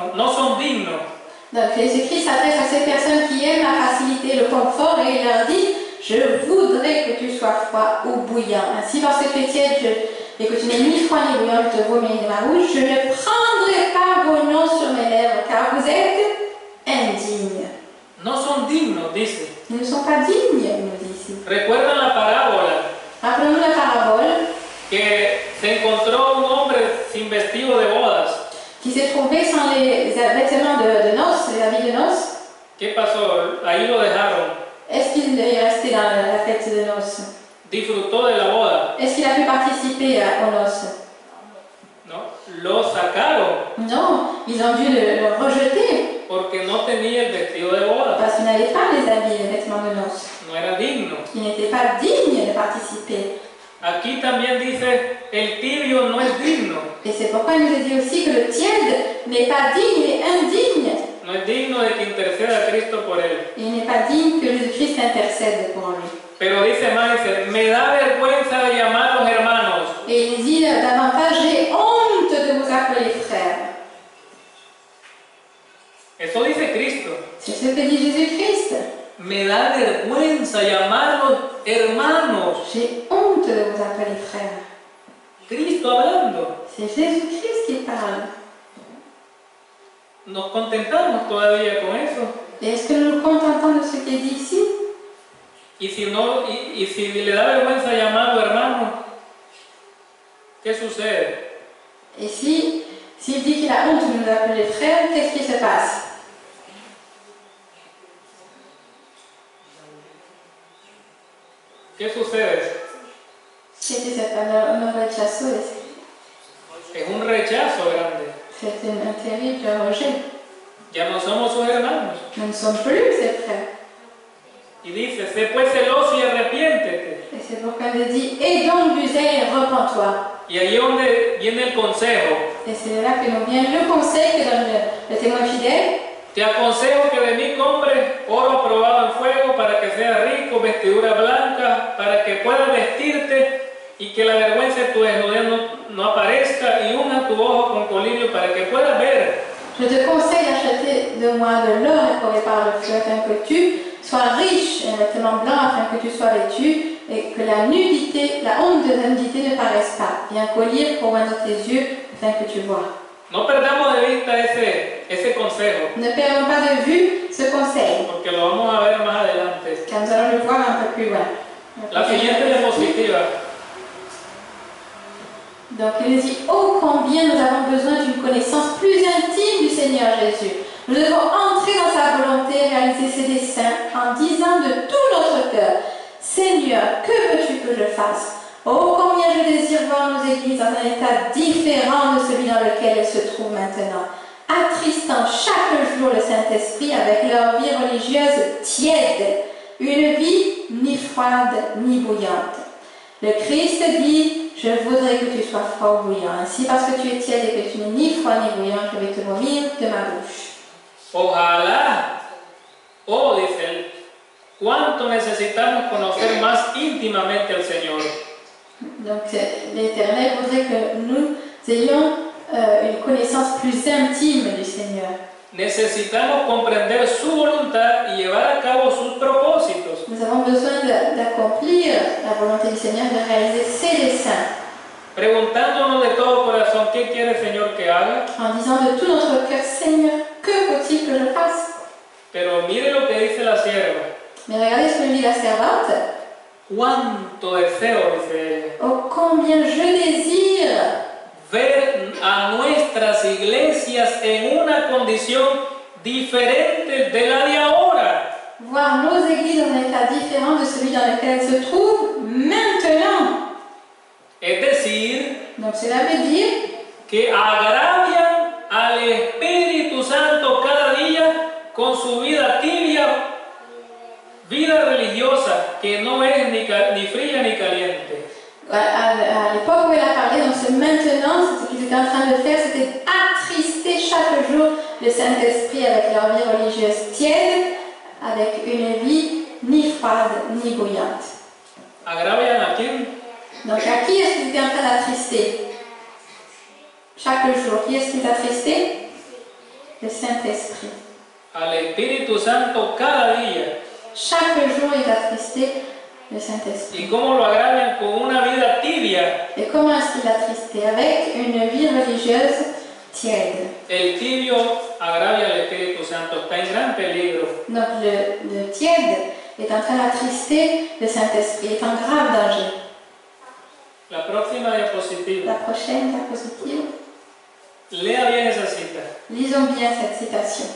Donc Jésus-Christ s'adresse à ces personnes qui aiment la facilité, le confort, et il leur dit, je voudrais que tu sois froid ou bouillant. Ainsi, lorsque tu es tiède et que tu n'es ni froid ni bouillant, je te vomis de ma bouche, je ne prendrai pas vos noms sur mes lèvres, car vous êtes indignes. No son dignos, dice. Ils ne sont pas dignes, il nous dit ici. ¿Recuerdan la parábola? Rappelons-nous la parabole Que se encontró un hombre sin vestido de bodas. qui s'est trouvé sans les vêtements de noces, les habits de noces. ¿Qué pasó? Ahí lo dejaron. Est-ce qu'il est resté dans la fête de noces? Disfrutó de la boda. Est-ce qu'il a pu participer aux noces? No, lo sacaron Non, ils ont dû le rejeter porque no tenía el vestido de boda. parce qu'il n'avait pas les habits, les vêtements de noces. No era digno. Il n'était pas digne de participer. Aquí también dice, el tibio no es digno. Et c'est pourquoi il nous a dit aussi que le tiède n'est pas digne et indigne. No es digno de que interceda a Cristo por él. Il n'est pas digne que Jésus-Christ intercède pour lui. Pero dice más, dice, me da vergüenza de llamarlos hermanos. Et il dit davantage, j'ai honte de vous appeler frères. Eso dice Cristo. C'est ce que dit Jésus-Christ. Me da vergüenza llamarlos hermanos. J'ai honte de vous appeler frères. Cristo hablando. C'est Jésus-Christ qui parle. Nos contentamos todavía con eso. Et est-ce que nous nous contentons de ce qui est dit ici? Y si le da vergüenza llamarlo hermano, ¿qué sucede? Et s'il dit qu'il a honte de nous appeler frères, qu'est-ce qui se passe? ¿Qué sucede? Qu'est-ce que c'est un rechazo? Es un rechazo grande. C'est un terrible rejet. Ya no somos sus hermanos. Nous ne sommes plus ses frères. Y dice, sé pues celoso y arrepiéntete. Et c'est pourquoi il dit, et donc du zèle, repens-toi. Y ahí es donde viene el consejo. Et c'est là que nous vient le conseil que donne le témoin fidèle. Te aconsejo que de mí compres oro probado en fuego para que sea rico, vestidura blanca, para que puedas vestirte y que la vergüenza de tu desnudez no aparezca, y una tu ojo con colirio para que puedas ver. Je te conseille d'acheter de moi de l'or éprouvé par le feu, afin que tu sois riche, un vêtement blanc, afin que tu sois vêtu, et que la nudité, la honte de la nudité ne paraisse pas, et un collier pour oindre tes yeux, afin que tu vois. No perdamos de vista ese consejo, Ne perdons pas de vue ce conseil, porque lo vamos a ver más adelante. car nous allons le voir un peu plus loin. La siguiente diapositiva. Donc il nous dit, oh combien nous avons besoin d'une connaissance plus intime du Seigneur Jésus. Nous devons entrer dans sa volonté et réaliser ses desseins en disant de tout notre cœur, Seigneur, que veux-tu que je fasse? Oh combien je désire voir nos églises dans un état différent de celui dans lequel elles se trouvent maintenant, attristant chaque jour le Saint-Esprit avec leur vie religieuse tiède, une vie ni froide ni bouillante. Le Christ dit, je voudrais que tu sois froid ou bouillant. Ainsi, parce que tu es tiède et que tu n'es ni froid ni bouillant, je vais te vomir de ma bouche. Ojalá, dice él, cuánto necesitamos conocer más íntimamente al Señor. Donc, l'Éternel voudrait que nous ayons une connaissance plus intime du Seigneur. Necesitamos comprender su voluntad y llevar a cabo sus propósitos. Nous avons besoin d'accomplir la volonté du Seigneur, de réaliser ses desseins. Preguntándonos de todo corazón, ¿qué quiere el Señor que haga? En disant de tout notre cœur, Seigneur, que faut-il que je fasse? Pero mire lo que dice la sierva. Mais regardez ce que dit la servante. Cuánto deseo, dice ella, Oh, combien je désire ver a nuestras iglesias en una condición diferente de la de ahora. voir nos églises dans un état différent de celui dans lequel elles se trouvent maintenant. Es decir, Donc cela veut dire que agravian al Espíritu Santo cada día con su vida tibia, vida religiosa que no es ni fría ni caliente. à l'époque où elle a parlé, donc ce maintenant, ce qu'ils étaient en train de faire, c'était attrister chaque jour le Saint-Esprit avec leur vie religieuse tiède, avec une vie ni froide ni bouillante. ¿Agravian a quién? Donc à qui est-ce qu'ils étaient en train d'attrister? Chaque jour, qui est-ce qu'ils attristaient? Le Saint-Esprit. al Espíritu Santo cada día. Chaque jour, il attristait le Saint-Esprit. ¿Y cómo lo agravian? Con una vida tibia. Et comment est-ce qu'il l'attristait? Avec une vie religieuse tiède. El tibio agravia al Espíritu Santo, está en gran peligro. Donc le tiède est en train d'attrister le Saint-Esprit, est en grave danger. La próxima diapositiva. La prochaine diapositive. Lea bien esa cita. Lisons bien cette citation.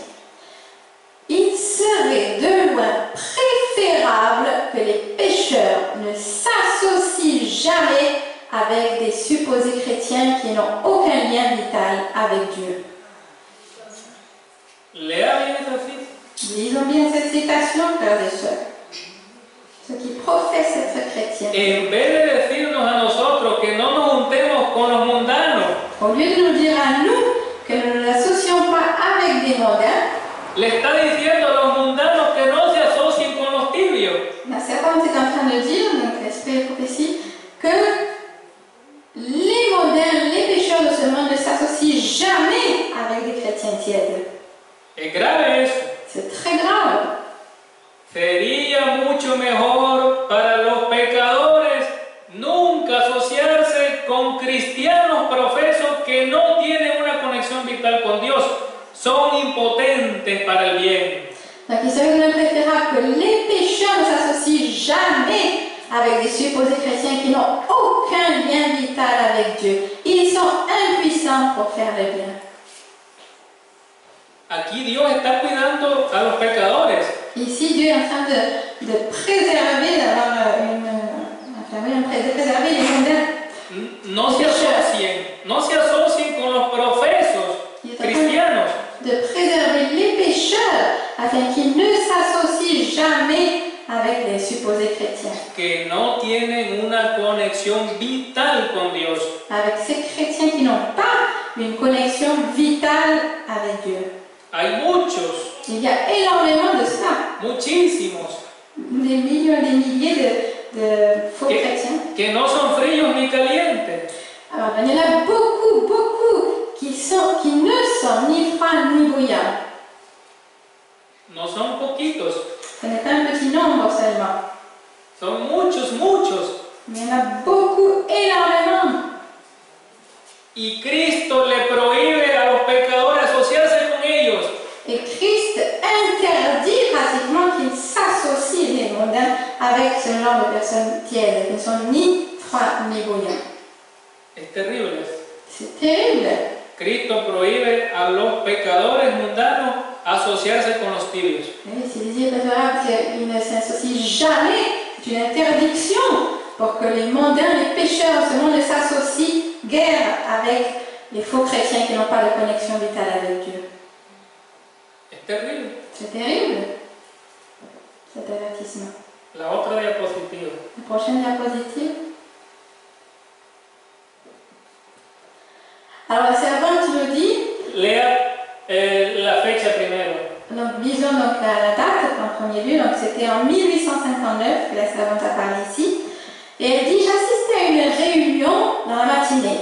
Il serait de loin préférable que les pécheurs ne s'associent jamais avec des supposés chrétiens qui n'ont aucun lien vital avec Dieu. Lea bien esa cita. Lisons bien cette citation, frères et sœurs. Ceux qui professent être chrétiens. En vez de decirnos a nosotros que no nos juntemos con los mundanos, Au lieu de nous dire à nous que nous ne nous associons pas avec des mondains, le está diciendo a los mundanos que no se asocien con los tibios. la servante est en train de dire, donc l'esprit de prophétie, que les mondains, les pécheurs de ce monde ne s'associent jamais avec des chrétiens tièdes. Es grave eso. C'est très grave. Sería mucho mejor para los pecadores nunca asociarse con cristianos profesos que no tienen una conexión vital con Dios. Son impotentes para el bien. Donc il serait même préférable que les pécheurs ne s'associent jamais avec des supposés chrétiens qui n'ont aucun lien vital avec Dieu. Ils sont impuissants pour faire le bien. Aquí Dios está cuidando a los pecadores. Ici, Dieu est en train de préserver, d'avoir de préserver les mondains. No se asocien con los profesos cristianos. De préserver les pécheurs afin qu'ils ne s'associent jamais avec les supposés chrétiens. Que no tienen una conexión vital con Dios. Avec ces chrétiens qui n'ont pas une connexion vitale avec Dieu. Hay muchos. Il y a énormément de ça. Muchísimos. Des millions et des milliers de faux chrétiens. Que no son fríos ni calientes. Alors, il y en a beaucoup qui ne sont ni froids ni bouillants. No son poquitos. Ce n'est pas un petit nombre seulement. Son muchos. Mais il y en a beaucoup, énormément. Y Cristo le prohíbe a los pecadores asociarse con ellos. Et Christ interdit pratiquement qu'ils s'associent, les mondains, avec ce genre de personnes tièdes, qui ne sont ni froids ni bouillants. Es terrible. C'est terrible. Cristo prohíbe a los pecadores mundanos asociarse con los tibios. Oui, c'est irréparable qu'ils ne s'associent jamais. C'est une interdiction pour que les mondains, les pécheurs de ce monde ne s'associent guère avec les faux chrétiens qui n'ont pas de connexion vitale avec Dieu. Es terrible. C'est terrible, cet avertissement. La otra diapositiva. La prochaine diapositive. Alors la servante nous dit, Lea la fecha primero. donc lisons donc la date en premier lieu, donc c'était en 1859 que la servante a parlé ici, et elle dit: j'assistais à une réunion dans la matinée.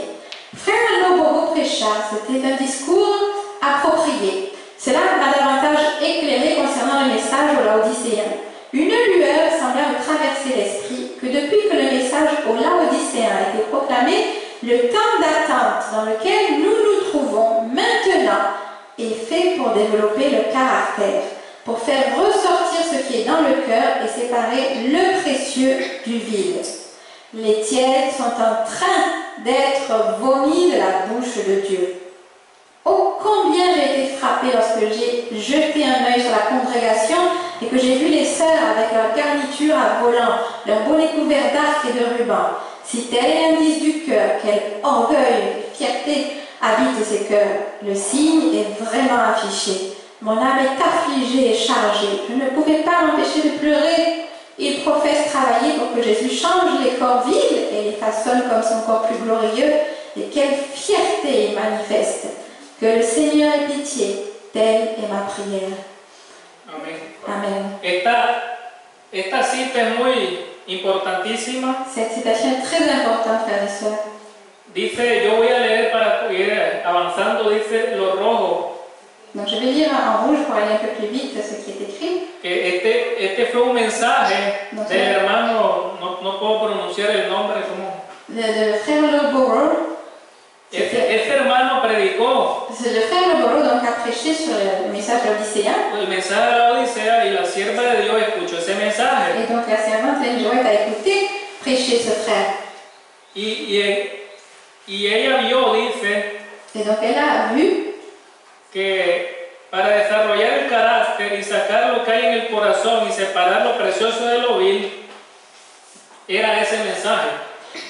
Frère Lobobo prêcha, c'était un discours approprié. Cela m'a davantage éclairé concernant le message aux Laodicéens. Une lueur semblait me traverser l'esprit que depuis que le message aux Laodicéens a été proclamé, le temps d'attente dans lequel nous nous trouvons maintenant est fait pour développer le caractère, pour faire ressortir ce qui est dans le cœur et séparer le précieux du vil. Les tièdes sont en train d'être vomis de la bouche de Dieu. Oh, combien j'ai été frappée lorsque j'ai jeté un œil sur la congrégation et que j'ai vu les sœurs avec leur garniture à volant, leur bonnet couvert d'arcs et de rubans. Si tel est l'indice du cœur, quel orgueil et fierté habitent ces cœurs. Le signe est vraiment affiché. Mon âme est affligée et chargée. Je ne pouvais pas m'empêcher de pleurer. Il professe travailler pour que Jésus change les corps vils et les façonne comme son corps plus glorieux. Et quelle fierté il manifeste. Que le Seigneur ait pitié. Telle est ma prière. Amén. Amen. Esta cita es muy importantísima. Cette citation est très importante, frères et sœurs. Dice, yo voy a leer para ir avanzando, dice lo rojo. Donc je vais lire en rouge pour aller un peu plus vite ce qui est écrit. Que este fue un mensaje No sé. del hermano, no puedo pronunciar el nombre, ¿cómo? Le frère Loboro, Este hermano predicó le frère Loboro donc, a prêché sur le message laodicéen. el mensaje de la Odisea y la sierva de Dios escuchó ese mensaje. Et donc la servante Ellen Joël a écouté prêcher ce frère. Y ella vio, dice, Et donc elle a vu que para desarrollar el carácter y sacar lo que hay en el corazón y separar lo precioso de lo vil, era ese mensaje.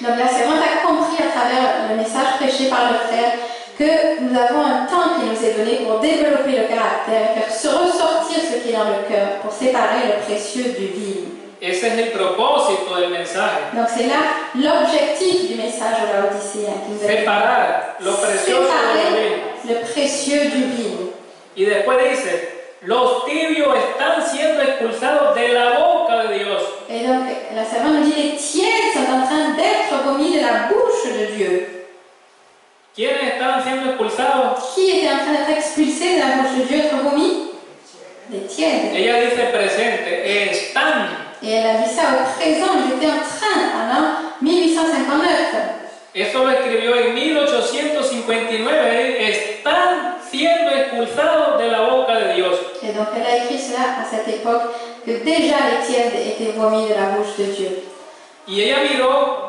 Donc la servante a compris à travers le message prêché par le frère que nous avons un temps qui nous est donné pour développer le caractère, faire ressortir ce qui est dans le cœur, pour séparer le précieux du vil. Ese es el propósito del mensaje. Donc c'est là l'objectif du message de la Odysséen qui nous a dit Separar lo precioso de lo vil. séparer le précieux du vil. Y después dice, los tibios están siendo expulsados de la boca de Dios. Et donc la servante nous dit les tièdes sont en train d'être vomis de la bouche de Dieu. ¿Quiénes estaban siendo expulsados? Qui était en train d'être expulsé de la bouche de Dieu, être vomi? Les tièdes. Ella dice presente, están. Et elle a dit ça au présent, ils étaient en train, en l'an 1859. Eso lo escribió en 1859. Están siendo expulsados de la boca de Dios. Et donc elle a écrit cela à cette époque, que déjà les tièdes étaient vomis de la bouche de Dieu. Y ella miró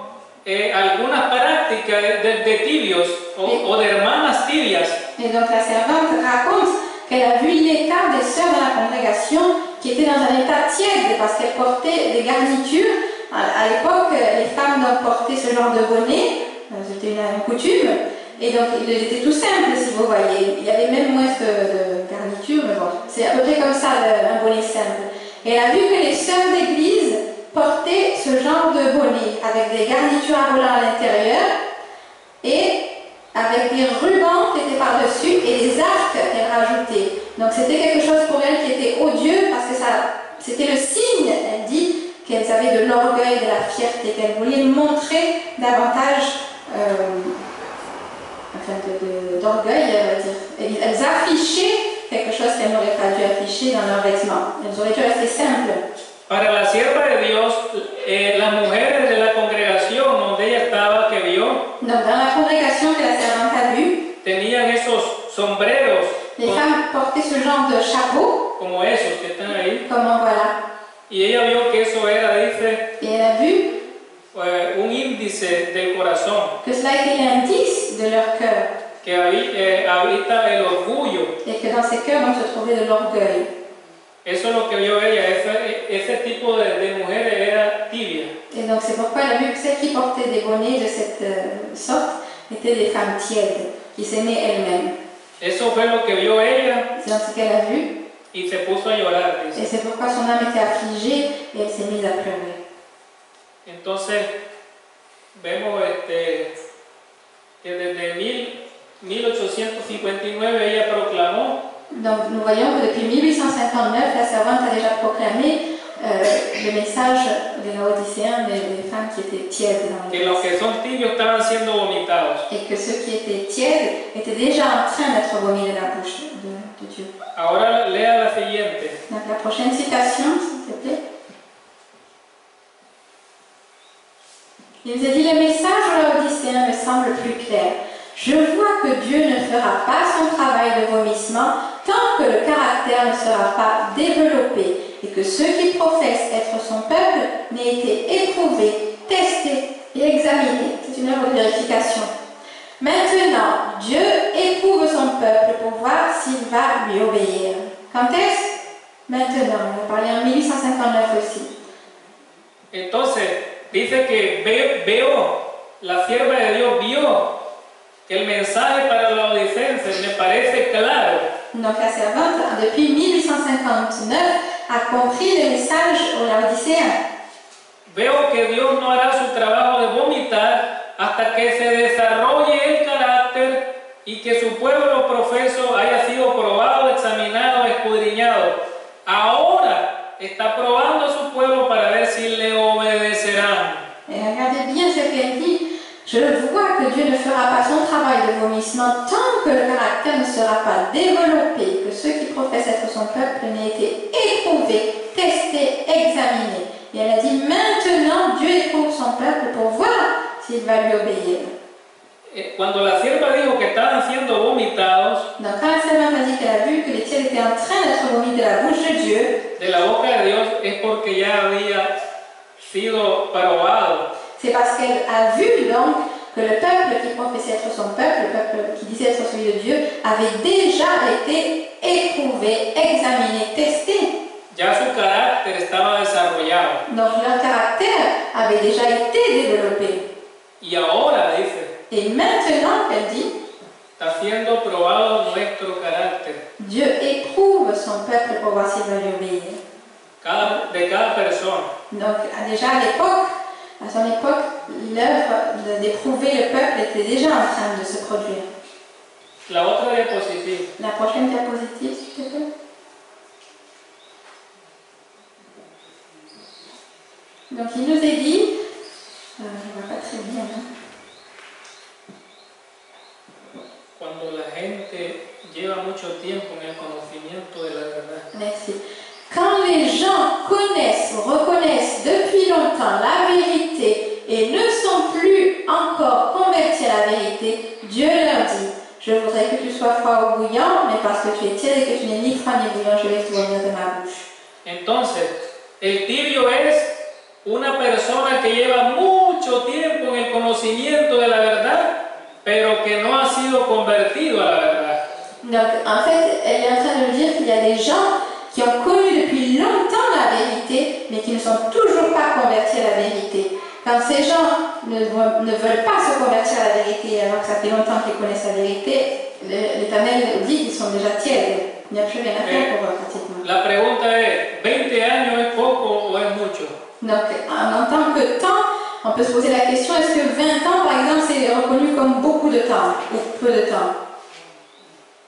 algunas prácticas de tibios o de hermanas tibias. Et donc la servante raconte qu'elle a vu l'état des sœurs de la congrégation qui étaient dans un état tiède parce qu'elles portaient des garnitures. À l'époque, les femmes donc portaient ce genre de bonnet, c'était une coutume, et donc il était tout simple si vous voyez. Il y avait même moins de garnitures, mais bon, c'est à peu près comme ça un bonnet simple. Et elle a vu que les sœurs d'église portaient ce genre de bonnet avec des garnitures à volants à l'intérieur et avec des rubans qui étaient par-dessus et des arcs qu'elle rajoutait. Donc c'était quelque chose pour elle qui était odieux parce que c'était le signe, elle dit, qu'elles avaient de l'orgueil, de la fierté, qu'elles voulaient montrer davantage d'orgueil, elle va dire. Elles affichaient quelque chose qu'elles n'auraient pas dû afficher dans leurs vêtements. Elles auraient dû rester simples. Para la sierva de Dios, las mujeres de la congregación donde ella estaba, que vio, Donc dans la congrégation que la servante a vue, tenían esos sombreros les femmes portaient ce genre de chapeau, como esos que están ahí. comme on voit là. Y ella vio que eso era, dice, Et elle a vu un índice del corazón, que cela était l'indice de leur cœur que habita el orgullo. et que dans ces cœurs on se trouvait de l'orgueil. Eso es lo que vio ella, ese tipo de mujeres era tibia. Et donc c'est pourquoi elle a vu que celles qui portaient des bonnets de cette sorte étaient des femmes tièdes, qui s'aimaient elles-mêmes. Eso fue lo que vio ella C'est ce qu'elle a vu, y se puso a llorar, et dice. c'est pourquoi son âme était affligée et elle s'est mise à pleurer. Entonces, vemos que desde 1859 ella proclamó. Donc nous voyons que depuis 1859, la servante a déjà proclamé le message des Laodicéens, des femmes qui étaient tièdes dans Que los l'Église. que son tibios estaban siendo vomitados. Et que ceux qui étaient tièdes étaient déjà en train d'être vomis de la bouche de Dieu. Ahora lea la siguiente. Donc la prochaine citation, s'il te plaît. Il nous a dit, le message aux Laodicéens me semble plus clair. Je vois que Dieu ne fera pas son travail de vomissement tant que le caractère ne sera pas développé et que ceux qui professent être son peuple n'aient été éprouvés, testés et examinés. C'est une œuvre de vérification. Maintenant, Dieu éprouve son peuple pour voir s'il va lui obéir. Quand est-ce? Maintenant. On va parler en 1859 aussi. Entonces, dice que veo, la sierva de Dios vio que el mensaje para los odicenses me parece claro. Donc la servante, depuis 1859, a compris le message aux Laodicéens. Veo que Dios no hará su trabajo de vomitar hasta que se desarrolle el carácter y que su pueblo profeso haya sido probado, examinado, escudriñado. Ahora está probando a su pueblo para ver si le obedecerán. Et regardez bien ce qu'elle dit. Je vois que Dieu ne fera pas son travail pas de vomissement tant que le caractère ne sera pas développé, que ceux qui professent être son peuple n'aient été éprouvés, testés, examinés. Et elle a dit, maintenant Dieu éprouve son peuple pour voir s'il va lui obéir. Cuando la sierva dijo que estaban siendo vomitados Donc quand la servante a dit qu'elle a vu que les tiels étaient en train d'être vomis de la bouche de Dieu, de la boca de Dios, es porque ya había sido probado. c'est parce qu'elle a vu donc que le peuple qui professait être son peuple, le peuple qui disait être celui de Dieu, avait déjà été éprouvé, examiné, testé. Ya su carácter estaba desarrollado. Donc leur caractère avait déjà été développé. Y ahora, dice, Et maintenant, elle dit, está siendo probado nuestro carácter. Dieu éprouve son peuple pour voir s'il va lui obéir. De cada persona. Donc déjà à l'époque, à son époque, l'œuvre d'éprouver le peuple était déjà en train de se produire. La otra diapositiva. La prochaine diapositive, s'il te plaît. Donc il nous est dit, je ne vois pas très bien, hein. Cuando la gente lleva mucho tiempo en el conocimiento de la verdad. Merci. Quand les gens connaissent, reconnaissent depuis longtemps la vérité et ne sont plus encore convertis à la vérité, Dieu leur dit, je voudrais que tu sois froid ou bouillant, mais parce que tu es tiède et que tu n'es ni froid ni bouillant, je vais te vomir de ma bouche. Entonces, el tibio es una persona que lleva mucho tiempo en el conocimiento de la verdad, pero que no ha sido convertido a la verdad. Donc, en fait, elle est en train de nous dire qu'il y a des gens qui ont connu depuis longtemps la vérité, mais qui ne sont toujours pas convertis à la vérité. Quand ces gens ne veulent pas se convertir à la vérité, alors que ça fait longtemps qu'ils connaissent la vérité, l'Éternel dit qu'ils sont déjà tièdes. Il n'y a plus rien à faire pour eux, pratiquement. La pregunta es, ¿20 años es poco o es mucho? Donc, en tant que temps, on peut se poser la question, est-ce que 20 ans, par exemple, c'est reconnu comme beaucoup de temps ou peu de temps?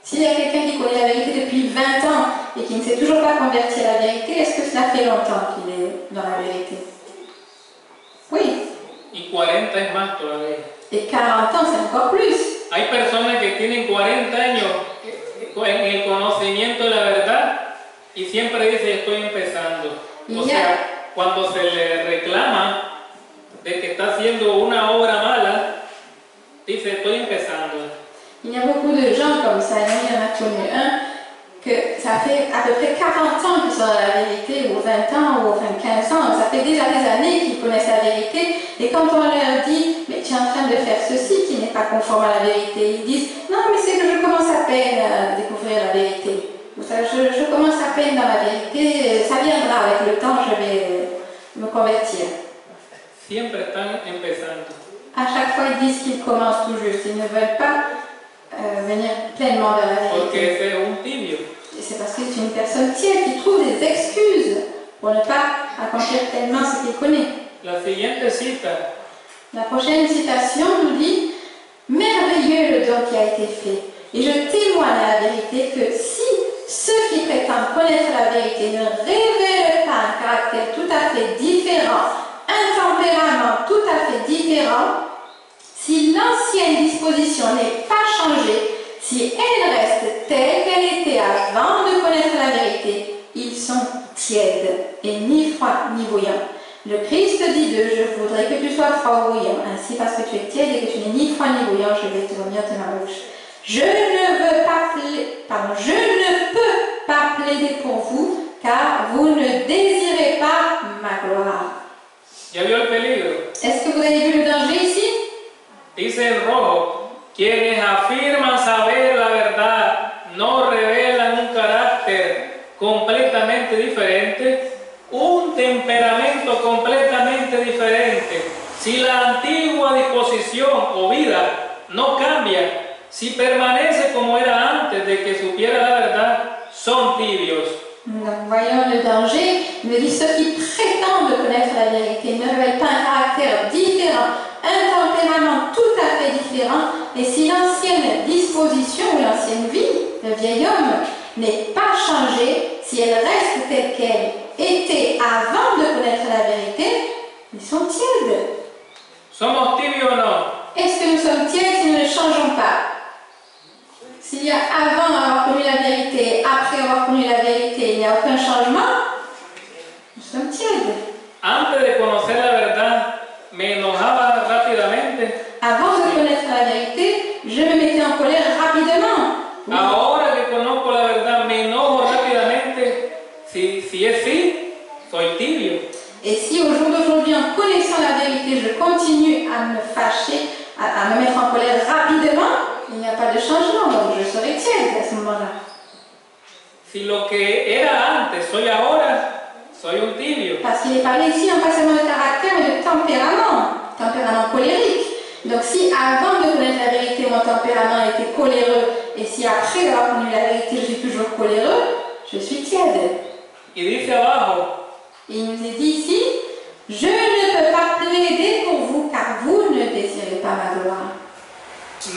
S'il y a quelqu'un qui connaît la vérité depuis 20 ans et qui ne s'est toujours pas converti à la vérité, est-ce que cela fait longtemps qu'il est dans la vérité? Oui. Y 40 es más todavía. Et 40 ans, c'est encore plus. Hay personas que tienen 40 años en el conocimiento de la verdad y siempre dice estoy empezando. O sea, cuando se le reclama de que está haciendo una obra mala, dice estoy empezando. Il y a beaucoup de gens comme ça, il y en a connu un, que ça fait à peu près 40 ans qu'ils sont dans la vérité, ou 20 ans, ou enfin 15 ans, ça fait déjà des années qu'ils connaissent la vérité, et quand on leur dit, mais tu es en train de faire ceci qui n'est pas conforme à la vérité, ils disent, non mais c'est que je commence à peine à découvrir la vérité, ou ça, je commence à peine dans la vérité, ça viendra avec le temps, je vais me convertir. Siempre están empezando. À chaque fois ils disent qu'ils commencent tout juste, ils ne veulent pas venir pleinement vers la vérité. Et c'est parce que c'est une personne tiède qui trouve des excuses pour ne pas accomplir pleinement ce qu'il connaît. La prochaine citation nous dit « Merveilleux le don qui a été fait, et je témoigne à la vérité que si ceux qui prétendent connaître la vérité ne révèlent pas un caractère tout à fait différent, un tempérament tout à fait différent, si l'ancienne disposition n'est pas changée, si elle reste telle qu'elle était avant de connaître la vérité, ils sont tièdes et ni froids ni bouillants. Le Christ dit d'eux, je voudrais que tu sois froid ou bouillant, ainsi parce que tu es tiède et que tu n'es ni froid ni bouillant, je vais te vomir de ma bouche. Je ne peux pas plaider pour vous, car vous ne désirez pas ma gloire. Est-ce que vous avez vu le danger ici? Dice en rojo, quienes afirman saber la verdad no revelan un carácter completamente diferente, un temperamento completamente diferente. Si la antigua disposición o vida no cambia, si permanece como era antes de que supiera la verdad, son tibios. Donc, voyons le danger. Il me dit ceux qui prétendent connaître la vérité ne révèlent pas un caractère différent, un tempérament tout à fait différent, et si l'ancienne disposition ou l'ancienne vie, le vieil homme, n'est pas changée, si elle reste telle qu'elle était avant de connaître la vérité, ils sont tièdes. Somos tibios o no? est-ce que nous sommes tièdes si nous ne changeons pas? S'il y a avant avoir connu la vérité, après avoir connu la vérité, il n'y a aucun changement, nous sommes tièdes. Antes de conocer la verdad, me enojaba rápidamente. Avant de connaître la vérité, je me mettais en colère rapidement. Ahora que conozco la verdad, me enojo rápidamente. Si es sí, soy tibio. Et si au jour d'aujourd'hui, en connaissant la vérité, je continue à me fâcher, à me mettre en colère rapidement, il n'y a pas de changement, donc je serai tiède à ce moment-là. Si lo que era antes soy ahora, soy un tibio. Parce qu'il est parlé ici non pas seulement de caractère, mais de tempérament colérique. Donc si avant de connaître la vérité, mon tempérament était coléreux, et si après avoir connu la vérité, je suis toujours coléreux, je suis tiède. Y dice abajo, Il nous est dit ici, je ne peux pas plaider pour vous, car vous ne désirez pas ma gloire.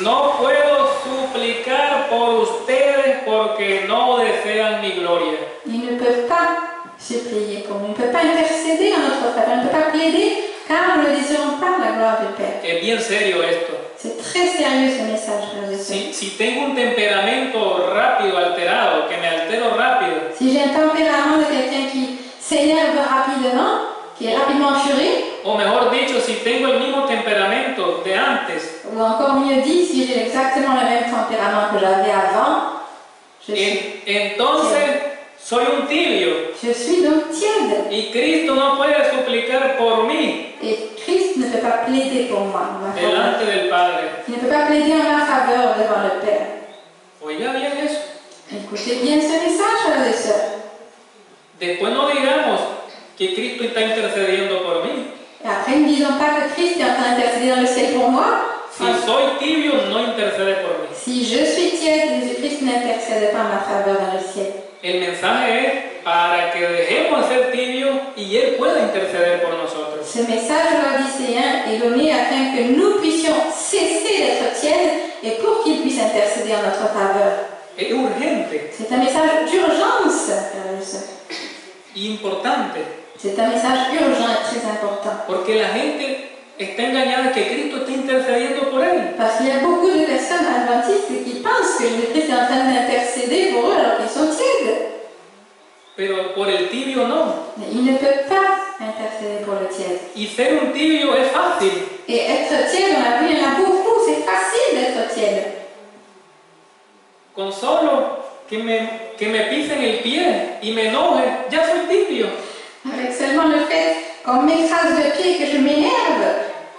no puedo suplicar por ustedes porque no desean mi gloria. Il ne peut pas supplier pour nous, il ne peut pas intercéder en notre faveur, il ne peut pas plaider, car nous ne désirons pas la gloire du Père. Es bien serio esto. C'est très sérieux ce message, frères et sœurs. Si tengo un temperamento rápido, alterado, que me altero rápido, Si j'ai un tempérament de quelqu'un qui s'énerve rapidement, qui est rapidement furieux, o mejor dicho, si tengo el mismo temperamento de antes, ou encore mieux dit, si j'ai exactement le même tempérament que j'avais avant, entonces soy un tibio. je suis donc tiède. Y Cristo no puede suplicar por mí Et Christ ne peut pas plaider pour moi, en ma faveur. delante del Padre. Il ne peut pas plaider en ma faveur devant le Père. Oiga bien eso. Écoutez bien ce message, frères et sœurs. Después no digamos que Cristo está intercediendo por mí. Et après, ne disons pas que Christ est en train d'intercéder dans le ciel pour moi. Si soy tibio, no intercede por mí. Si je suis tiède, Jésus-Christ n'intercède pas en ma faveur dans le ciel. El mensaje es para que dejemos de ser tibios y Él pueda interceder por nosotros. Ce message laodicéen est donné afin que nous puissions cesser d'être tièdes et pour qu'il puisse intercéder en notre faveur. Es urgente C'est un message d'urgence, frères et sœurs. y importante, C'est un message urgent et très important. porque la gente está engañada que Cristo está intercediendo por él. Parce qu'il y a beaucoup de personnes adventistes qui pensent que Jésus-Christ est en train d'intercéder pour eux alors qu'ils sont tièdes. Pero por el tibio no. Mais il ne peut pas intercéder pour le tiède. Y ser un tibio es fácil. Et être tiède, on a vu, il y en a beaucoup, c'est facile d'être tiède. Con solo que me pisen el pie y me enoje, ya soy tibio. Avec seulement le fait qu'on m'écrase le pied et que je m'énerve,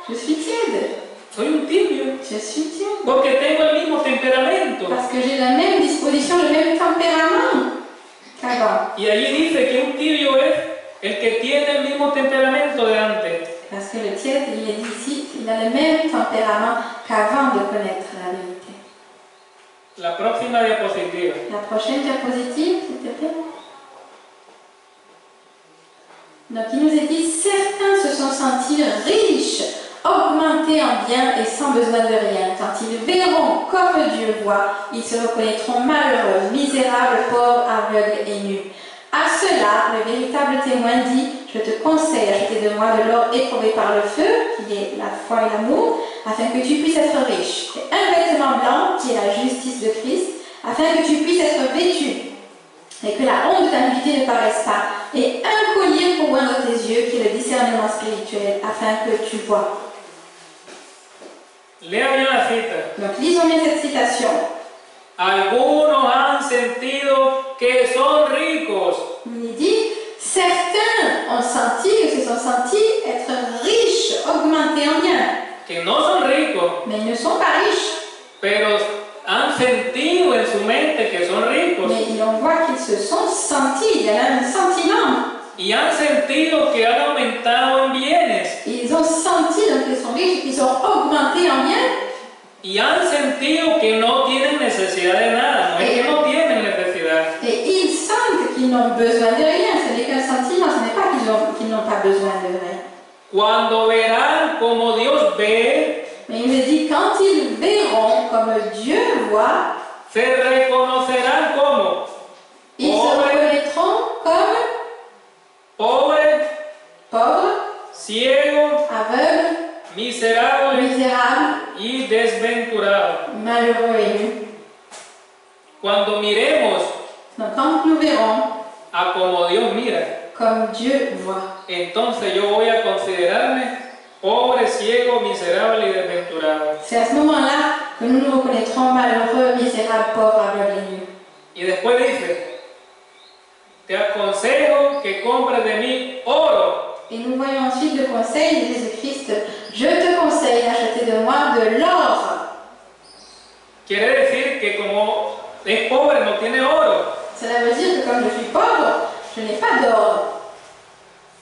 je suis tiède. Soy un tibio. Je suis tiède. Porque tengo el mismo temperamento. Parce que j'ai la même disposition, le même tempérament qu'avant. Y allí dice que un tibio es el que tiene el mismo temperamento de antes. Parce que le tiède, il est ici, il a le même tempérament qu'avant de connaître la vérité. La próxima diapositiva. La prochaine diapositive, s'il te plaît. Donc il nous est dit, certains se sont sentis riches, augmentés en biens et sans besoin de rien. Quand ils verront comme Dieu voit, ils se reconnaîtront malheureux, misérables, pauvres, aveugles et nus. À cela, le véritable témoin dit, je te conseille d'acheter de moi de l'or éprouvé par le feu, qui est la foi et l'amour, afin que tu puisses être riche. Et un vêtement blanc, qui est la justice de Christ, afin que tu puisses être vêtu, et que la honte de ta nudité ne paraisse pas. Et un collier pour oindre tes yeux, qui est le discernement spirituel, afin que tu vois. Lea bien la cita. Donc lisons bien cette citation. Algunos han sentido que son ricos. Il dit, certains ont senti, se sont sentis être riches, augmentés en biens. Que no son ricos, Mais ils ne sont pas riches. pero han sentido en su mente que son ricos. Mais on voit qu'ils se sont sentis, il y a un sentiment. Y han sentido que han aumentado en bienes. Ils ont senti donc qu'ils sont riches, qu'ils sont augmentés en biens. Y han sentido que no tienen necesidad de nada. No es que no tienen necesidad. Et ils sentent qu'ils n'ont besoin de rien. Ce n'est qu'un sentiment, ce n'est pas qu'ils n'ont pas besoin de rien. Cuando verán como Dios ve, Mais il me dit, quand ils verront comme Dieu voit, se reconocerán como ils se reconnaîtront comme pobres, pauvres, ciegos, aveugles, miserable misérable, y desventurado. malheureux et nu. Cuando miremos Donc quand nous verrons a como Dios mira, comme Dieu voit, entonces yo voy a considerarme pobre, ciego, miserable y desventurado. c'est à ce moment-là que nous nous reconnaîtrons malheureux, misérables, pauvres, aveugles et nus. Y después dice, te aconsejo que compres de mí oro. Et nous voyons ensuite le conseil de Jésus-Christ. Je te conseille d'acheter de moi de l'or. Quiere decir que como es pobre no tiene oro. Cela veut dire que comme je suis pauvre, je n'ai pas d'or.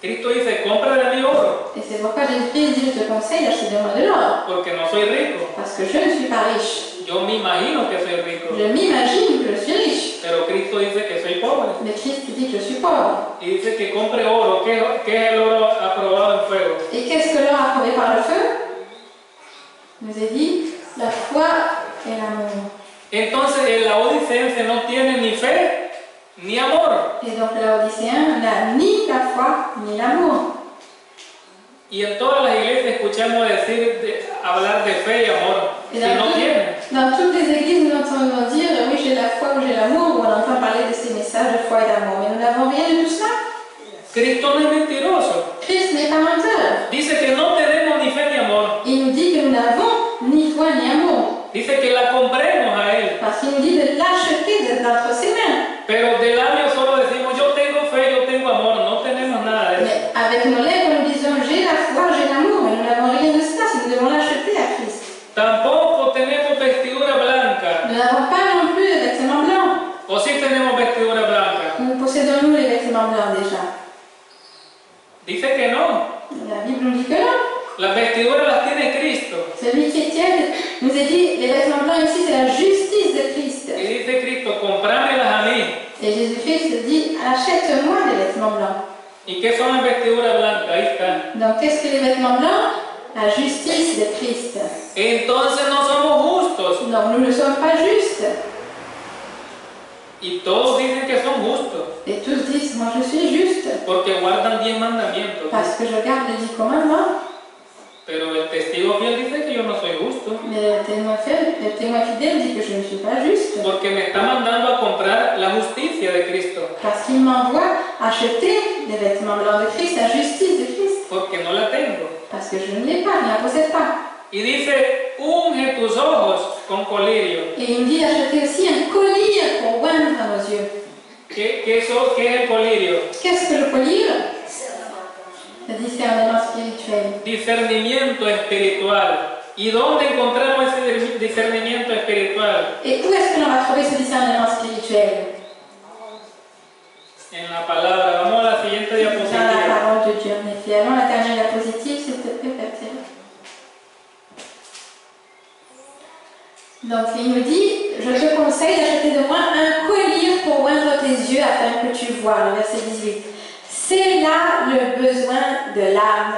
Cristo dice, compra de mí oro, Et c'est pourquoi Jésus-Christ dit, je te conseille d'acheter de moi de l'or. porque no soy rico. Parce que je ne suis pas riche. Yo me imagino que soy rico, Je m'imagine que je suis riche. pero Cristo dice que soy pobre. Mais Christ dit que je suis pauvre. Y dice que compre oro. ¿Qué es el oro aprobado en fuego? Et qu'est-ce que l'or approuvé par le feu? Il nous est dit, la foi et l'amour. Entonces el laodicense no tiene ni fe ni amor. Et donc l'Odysséen n'a ni la foi ni l'amour. Y en todas las iglesias escuchamos hablar de fe y amor. Et Si no tiene. dans toutes les églises, nous entendons dire oui, j'ai la foi ou j'ai l'amour, ou on entend parler de ces messages de foi et d'amour. Mais nous n'avons rien de tout cela. Cristo no es mentiroso. Christ n'est pas menteur. Dice que no tenemos ni fe ni amor. Il nous dit que nous n'avons ni foi ni amour. Dice que la compremos a Él. Parce qu'il nous dit de l'acheter d'entre ses mains. Pero de labios solo decimos yo tengo fe, yo tengo amor. No tenemos nada de eso. Mais avec nos lèvres, nous disons j'ai la foi, j'ai l'amour, mais nous n'avons rien de cela si nous devons l'acheter à Christ. Tampoco tenemos vestidura blanca. Nous n'avons pas non plus de vêtements blancs. O sí tenemos vestidura blanca. Nous possédons-nous les vêtements blancs déjà? Dice que no. La Bible nous dit que non. Las vestiduras las tiene Cristo. Celui qui est tiède nous a dit les vêtements blancs ici, c'est la justice de Christ. Y dice Cristo, comprámelas a mí. Et Jésus-Christ dit achète-moi les vêtements blancs. ¿Y qué son las vestiduras blancas? Ahí está. Donc qu'est-ce que les vêtements blancs? La justice de Christ. Entonces no somos justos. Donc nous ne sommes pas justes. Y todos dicen que son justos. Et tous disent moi je suis juste Porque guardan 10 mandamientos. parce que je garde les 10 commandements. Pero el testigo fiel dice que yo no soy justo. Mais le témoin fidèle dit que je ne suis pas juste. Porque me está mandando a comprar la justicia de Cristo. Parce qu'il m'envoie acheter les vêtements blancs de Christ, la justice de Christ. Porque no la tengo. Parce que je ne l'ai pas, je ne la possède pas. Y dice, unge tus ojos con colirio. Et il me dit d'acheter aussi un collier pour oindre à nos yeux. ¿Qué es el colirio? Qu'est-ce que le collier? Le discernement spirituel. Discernimiento espiritual. ¿Y dónde encontramos ese discernimiento espiritual? Et où est-ce que l'on va trouver ce discernement spirituel? En la palabra. Vamos a la siguiente Dans la diapositiva. parole de Dieu. En effet, allons à la dernière diapositive, s'il te plaît, Patrick. Donc il me dit, je te conseille d'acheter de moi un collier pour oindre tes yeux afin que tu vois. Le verset 18. C'est là le besoin de l'âme.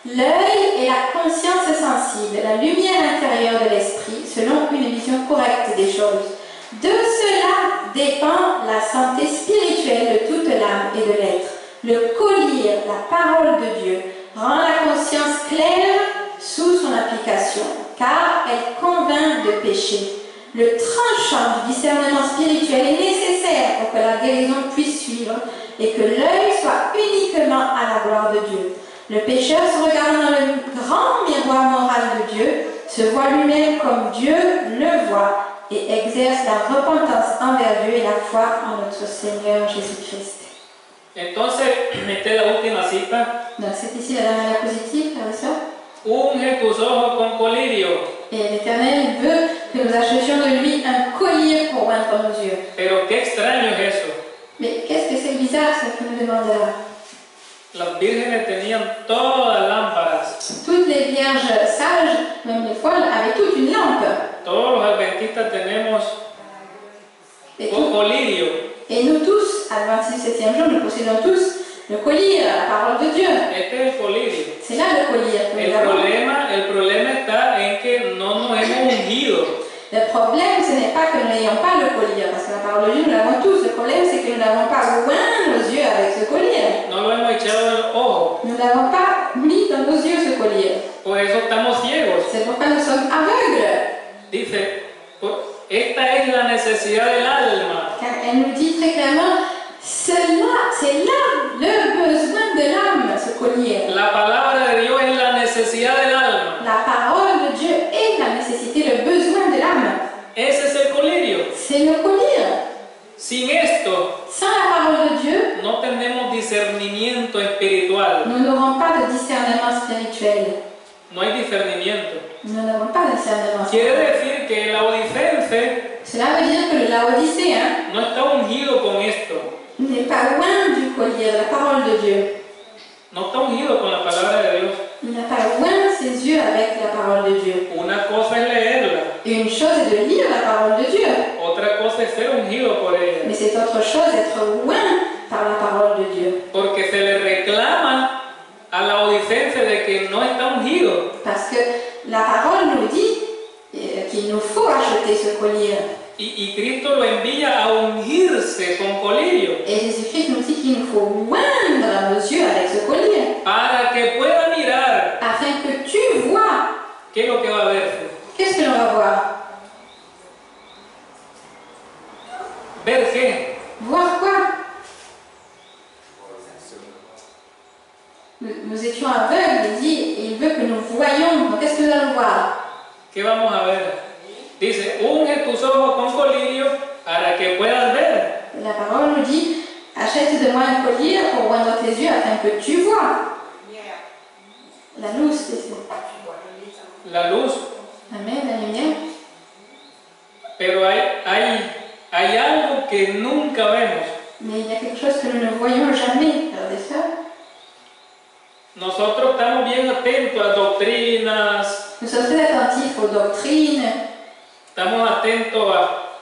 L'œil est la conscience sensible, la lumière intérieure de l'esprit, selon une vision correcte des choses. De cela dépend la santé spirituelle de toute l'âme et de l'être. Le collier, la parole de Dieu, rend la conscience claire sous son application, car elle convainc de péché. Le tranchant du discernement spirituel est nécessaire pour que la guérison puisse suivre et que l'œil soit uniquement à la gloire de Dieu. Le pécheur, se regardant dans le grand miroir moral de Dieu, se voit lui-même comme Dieu le voit et exerce la repentance envers Dieu et la foi en notre Seigneur Jésus-Christ. Entonces, esta es la última cita. Donc c'est ici la dernière diapositive, frères et sœurs. Unge tus ojos con colirio. Et l'Éternel veut que nous achetions de lui un collier pour oindre nos yeux. Pero qué extraño es eso. Mais qu'est-ce que c'est bizarre ce qu'il nous demande là? Las vírgenes tenían todas las lámparas. Toutes les vierges sages, même les folles, avaient toute une lampe. Todos los adventistas tenemos colirio. Et nous tous, Adventistes 7e jour, nous possédons tous le collier, la parole de Dieu. Este es el colirio. C'est là le collier que nous avons. El problema está en que no nos hemos ungido. Le problème, ce n'est pas que nous n'ayons pas le collier, parce que la parole de Dieu, nous l'avons tous. Le problème, c'est que nous n'avons pas oint nos yeux avec ce collier. No lo hemos echado en el ojo. Nous n'avons pas mis dans nos yeux ce collier. Por eso estamos necesidad del alma. Car elle nous dit très clairement, c'est là le besoin de l'âme, ce collier. La palabra de Dios es la necesidad del alma. La parole de Dieu est la nécessité, le besoin de l'âme. Ese es el colirio. C'est le collier. Sin esto, Sans la parole de Dieu, no tenemos discernimiento espiritual. nous n'aurons pas de discernement spirituel. No hay discernimiento. Nous n'avons pas de discernement Quiere spirituel. decir que el laodicense Cela veut dire que le Laodicéen no está ungido con esto. n'est pas loin du collier, de la parole de Dieu. No está ungido con la palabra de Dios. Il n'a pas loin ses yeux avec la parole de Dieu. Una cosa es leerla, Une chose est de lire la parole de Dieu, otra cosa es ser ungido por ella. mais c'est autre chose d'être loin par la parole de Dieu. Porque se le reclama al laodicense de que no está ungido. Parce que la parole nous dit qu'il nous faut acheter ce collier. Y Cristo lo envía a ungirse con colirio Et Jésus-Christ nous dit qu'il nous faut oindre nos yeux avec ce collier, para que pueda mirar. afin que tu vois. ¿Qué es lo que va a ver? Qu'est-ce que l'on va voir? ¿Ver qué? Voir quoi? Nous étions aveugles, il dit, et il veut que nous voyions. Donc, qu'est-ce que nous allons voir? ¿Qué vamos a ver? Dice, unge tus ojos con colirio para que puedas ver. La parole nous dit, achète de moi un collier pour oindre tes yeux afin que tu vois. La luz, c'est ça. La luz. Amen, la lumière. Pero hay algo que nunca vemos. Mais il y a quelque chose que nous ne voyons jamais, frères et sœurs. Nosotros estamos bien atentos a doctrinas, Nous sommes très attentifs aux doctrines, estamos atentos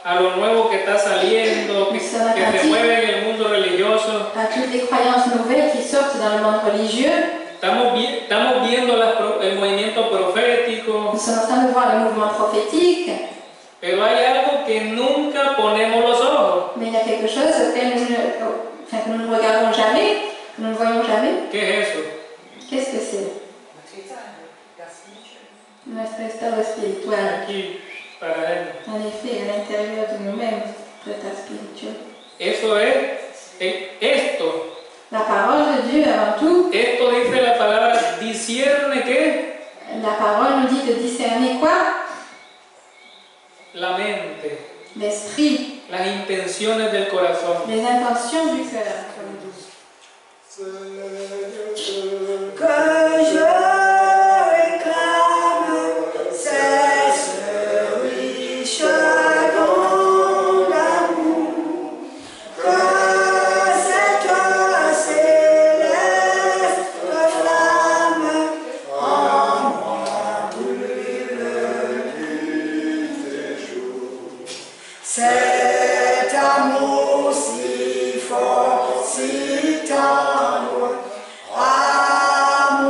a lo nuevo que está saliendo, que se mueve en el mundo religioso. à toutes les croyances nouvelles qui sortent dans le monde religieux. Estamos viendo el movimiento profético, Nous sommes en train de voir le mouvement prophétique, pero hay algo que nunca ponemos los ojos. mais il y a quelque chose auquel que nous ne regardons jamais, que nous ne voyons jamais. ¿Qué es eso? Qu'est-ce que c'est? Notre état spirituel. Aquí, para adentro. En effet, à l'intérieur de nous-mêmes, notre état spirituel. Eso es esto. La parole de Dieu, avant tout, Esto dice la palabra, discierne ¿qué? la parole nous dit de discerner quoi? La mente, L'esprit, las intenciones del corazón. les intentions du cœur. Que je réclame, c'est ce riche don d'amour, que cette céleste flamme en moi brûle nuit et jour. Cet amour si fort, si tendre, amour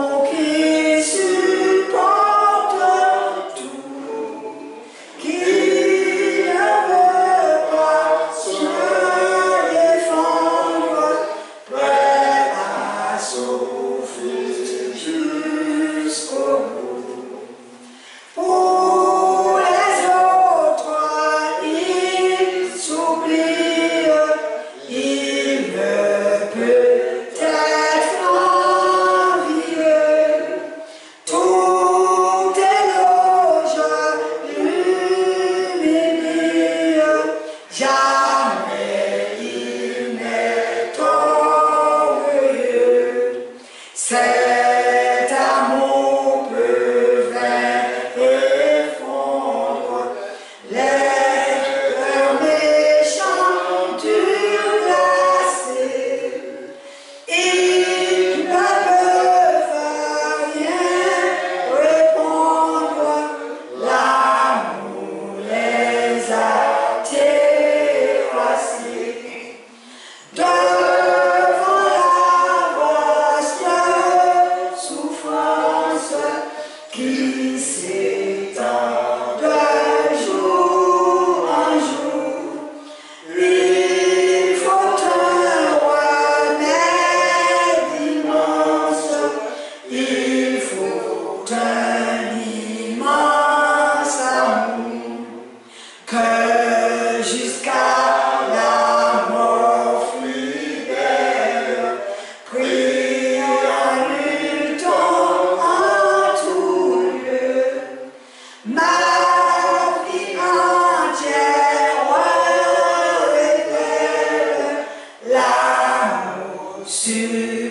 sur